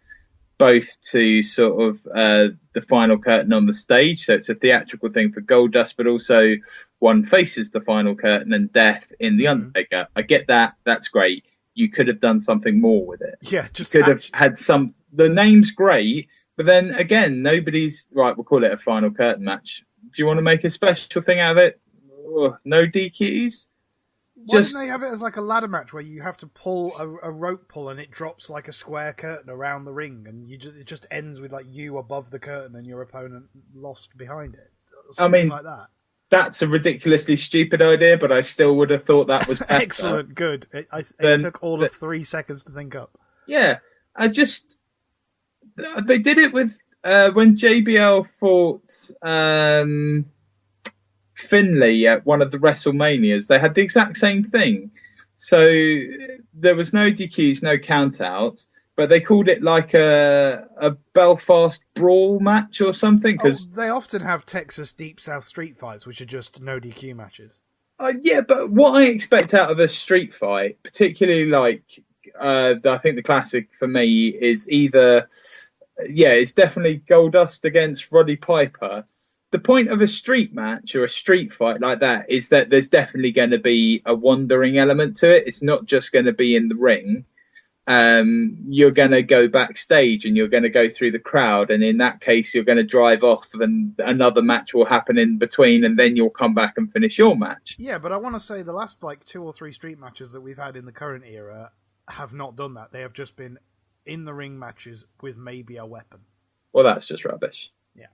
both to sort of the final curtain on the stage, so it's a theatrical thing for Goldust, but also one faces the final curtain and death in the Undertaker. I get that. That's great. You could have done something more with it. Yeah, just you could have had some. The name's great, but then again, nobody's right. We'll call it a final curtain match. Do you want to make a special thing out of it? Oh, no DQs. Why didn't they have it as like a ladder match where you have to pull a rope pull and it drops like a square curtain around the ring, and it just ends with like you above the curtain and your opponent lost behind it? Something like that. That's a ridiculously stupid idea, but I still would have thought that was better. Excellent, good. It took all of 3 seconds to think up. Yeah, they did it with when JBL fought Finlay at one of the WrestleManias. They had the exact same thing. So there was no DQs, no countouts, but they called it like a Belfast brawl match or something. Cause, they often have Texas Deep South street fights, which are just no DQ matches. Yeah, but what I expect out of a street fight, particularly like I think the classic for me is either, it's definitely Goldust against Roddy Piper. The point of a street match or a street fight like that is that there's definitely going to be a wandering element to it. It's not just going to be in the ring. You're going to go backstage and you're going to go through the crowd. And in that case, you're going to drive off and another match will happen in between and then you'll come back and finish your match. Yeah, but I want to say the last like 2 or 3 street matches that we've had in the current era have not done that. They have just been in the ring matches with maybe a weapon. Well, that's just rubbish. Yeah.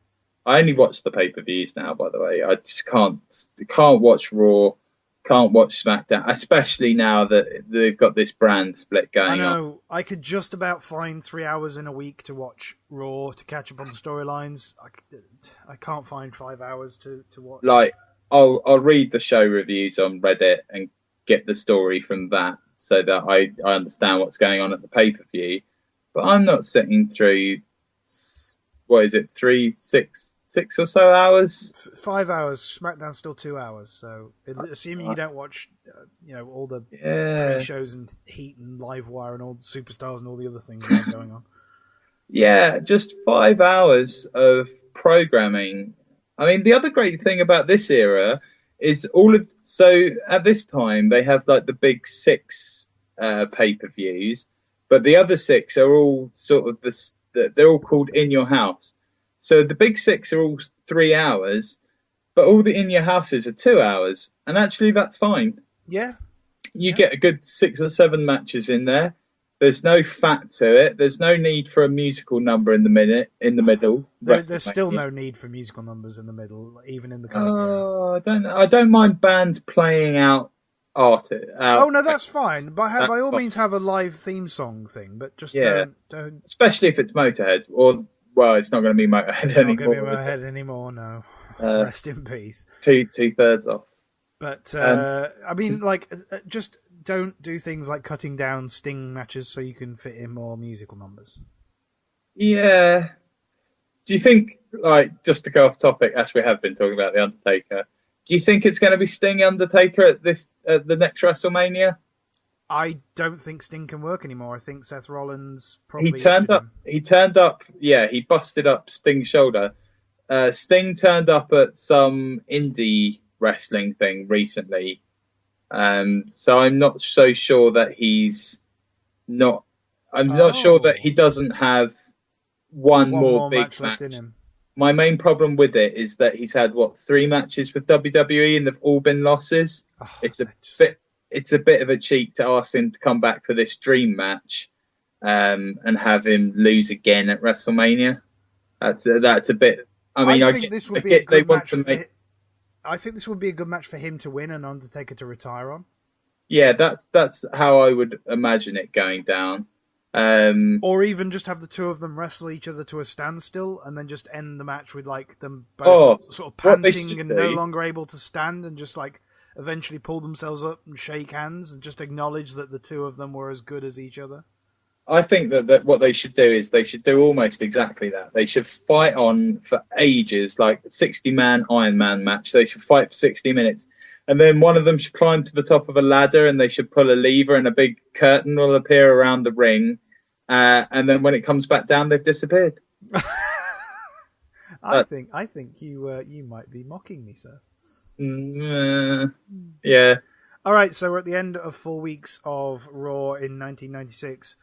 I only watch the pay-per-views now, by the way. I just can't watch Raw, can't watch SmackDown, especially now that they've got this brand split going on. I know. I could just about find 3 hours in a week to watch Raw, to catch up on the storylines. I can't find 5 hours to watch. Like, I'll read the show reviews on Reddit and get the story from that so that I understand what's going on at the pay-per-view. But I'm not sitting through, what is it, 6 or so hours? 5 hours. SmackDown's still 2 hours. So, assuming you don't watch, all the pre-shows and Heat and Livewire and all the Superstars and all the other things that are going on. Yeah, just 5 hours of programming. I mean, the other great thing about this era is so at this time they have like the big 6 pay-per-views, but the other 6 are all sort of they're all called In Your House. So the big 6 are all 3 hours, but all the In Your Houses are 2 hours. And actually, that's fine. Yeah. You get a good 6 or 7 matches in there. There's no fat to it. There's no need for a musical number in the middle. There's still no need for musical numbers in the middle, even in the current era. I don't mind bands playing out art. Oh no, that's fine. By all means, have a live theme song thing, but just don't. Especially if it's Motorhead, or well, it's not going to be Motorhead anymore. It's not going to be Motorhead anymore. No, rest in peace. 2/3 off. But I mean, just don't do things like cutting down Sting matches so you can fit in more musical numbers. Yeah. Do you think, just to go off topic, as we have been talking about The Undertaker, do you think it's going to be Sting Undertaker at the next WrestleMania? I don't think Sting can work anymore. I think Seth Rollins probably... He turned up, he busted up Sting's shoulder. Sting turned up at some indie wrestling thing recently. So I'm not so sure that he's not... I'm not sure that he doesn't have one more big match in him. My main problem with it is that he's had 3 matches with WWE and they've all been losses. It's a bit of a cheat to ask him to come back for this dream match and have him lose again at WrestleMania. That's a bit. I think this would be a good match. I think this would be a good match for him to win and Undertaker to retire on. Yeah, that's how I would imagine it going down. Or even just have the two of them wrestle each other to a standstill and then just end the match with them both sort of panting and no longer able to stand, and just eventually pull themselves up and shake hands and just acknowledge that the two of them were as good as each other. I think that what they should do is they should do almost exactly that. They should fight on for ages, like 60-man Iron Man match. They should fight for 60 minutes. And then one of them should climb to the top of a ladder and they should pull a lever and a big curtain will appear around the ring. And then when it comes back down, they've disappeared. I think you might be mocking me, sir. Yeah. All right, so we're at the end of 4 weeks of Raw in 1996.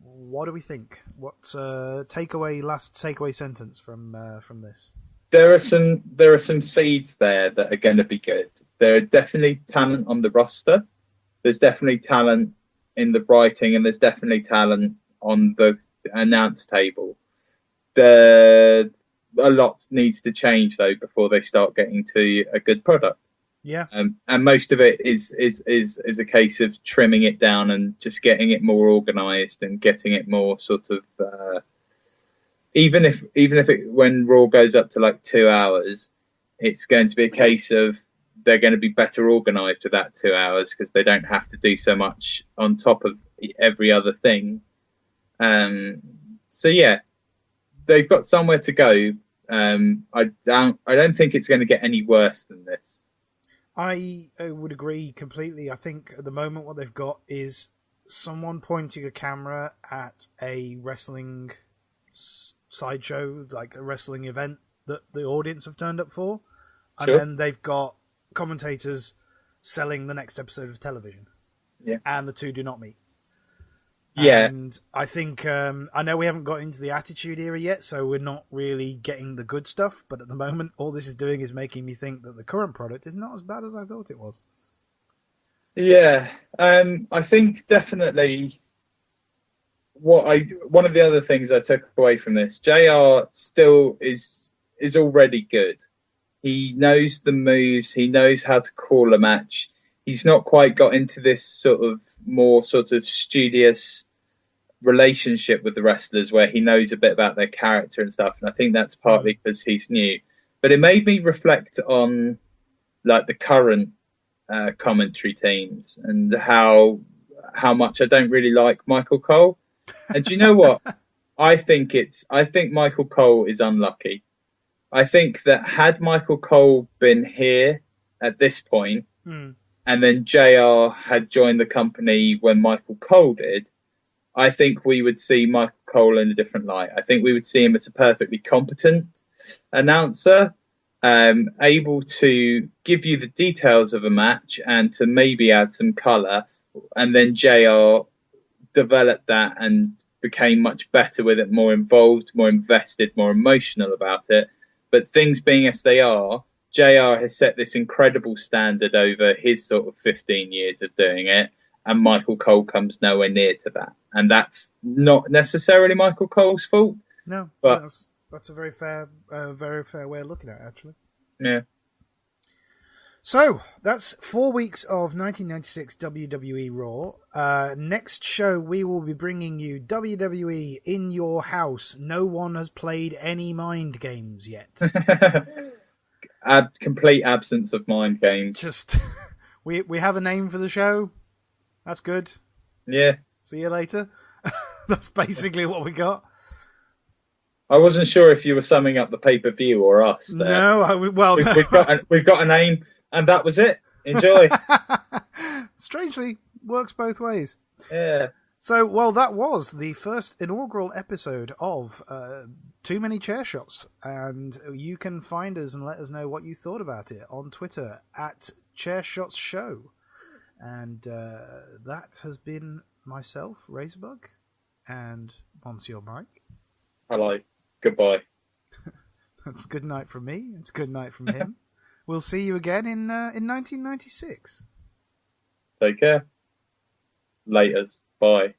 What do we think? What's last takeaway sentence from this? There are some seeds there that are going to be good. There are definitely talent on the roster. There's definitely talent in the writing, and there's definitely talent on the announce table. A lot needs to change though before they start getting to a good product. Yeah. And most of it is a case of trimming it down and just getting it more organised and getting it more sort of. Even if when Raw goes up to like 2 hours, it's going to be a case of they're going to be better organised with that 2 hours because they don't have to do so much on top of every other thing. So yeah, they've got somewhere to go. I don't think it's going to get any worse than this. I would agree completely. I think at the moment what they've got is someone pointing a camera at a wrestling sideshow, like a wrestling event that the audience have turned up for, and then they've got commentators selling the next episode of television. Yeah, and the two do not meet. Yeah, and I think I know we haven't got into the Attitude Era yet, so we're not really getting the good stuff. But at the moment, all this is doing is making me think that the current product is not as bad as I thought it was. Yeah, I think definitely. One of the other things I took away from this, JR still is already good. He knows the moves. He knows how to call a match. He's not quite got into this sort of more sort of studious relationship with the wrestlers where he knows a bit about their character and stuff. And I think that's partly because he's new. But it made me reflect on like the current commentary teams and how much I don't really like Michael Cole. And do you know what? I think Michael Cole is unlucky. I think that had Michael Cole been here at this point, and then JR had joined the company when Michael Cole did, I think we would see Michael Cole in a different light. I think we would see him as a perfectly competent announcer, able to give you the details of a match and to maybe add some colour. And then JR developed that and became much better with it, more involved, more invested, more emotional about it. But things being as they are, JR has set this incredible standard over his sort of 15 years of doing it, and Michael Cole comes nowhere near to that. And that's not necessarily Michael Cole's fault. No, but that's a very fair way of looking at it, actually. Yeah. So, that's 4 weeks of 1996 WWE Raw. Next show, we will be bringing you WWE in your house. No one has played any mind games yet. Complete absence of mind games. Just, we have a name for the show. That's good. Yeah. See you later. That's basically what we got. I wasn't sure if you were summing up the pay-per-view or us. There. No, we've got a name. And that was it. Enjoy. Strangely, works both ways. Yeah. So, well, that was the first inaugural episode of Too Many Chair Shots. And you can find us and let us know what you thought about it on Twitter at ChairShotsShow. And that has been myself, Razorбug, and Monsieur Mike. Hello. Goodbye. That's good night from me. It's good night from him. We'll see you again in 1996. Take care. Laters. Bye.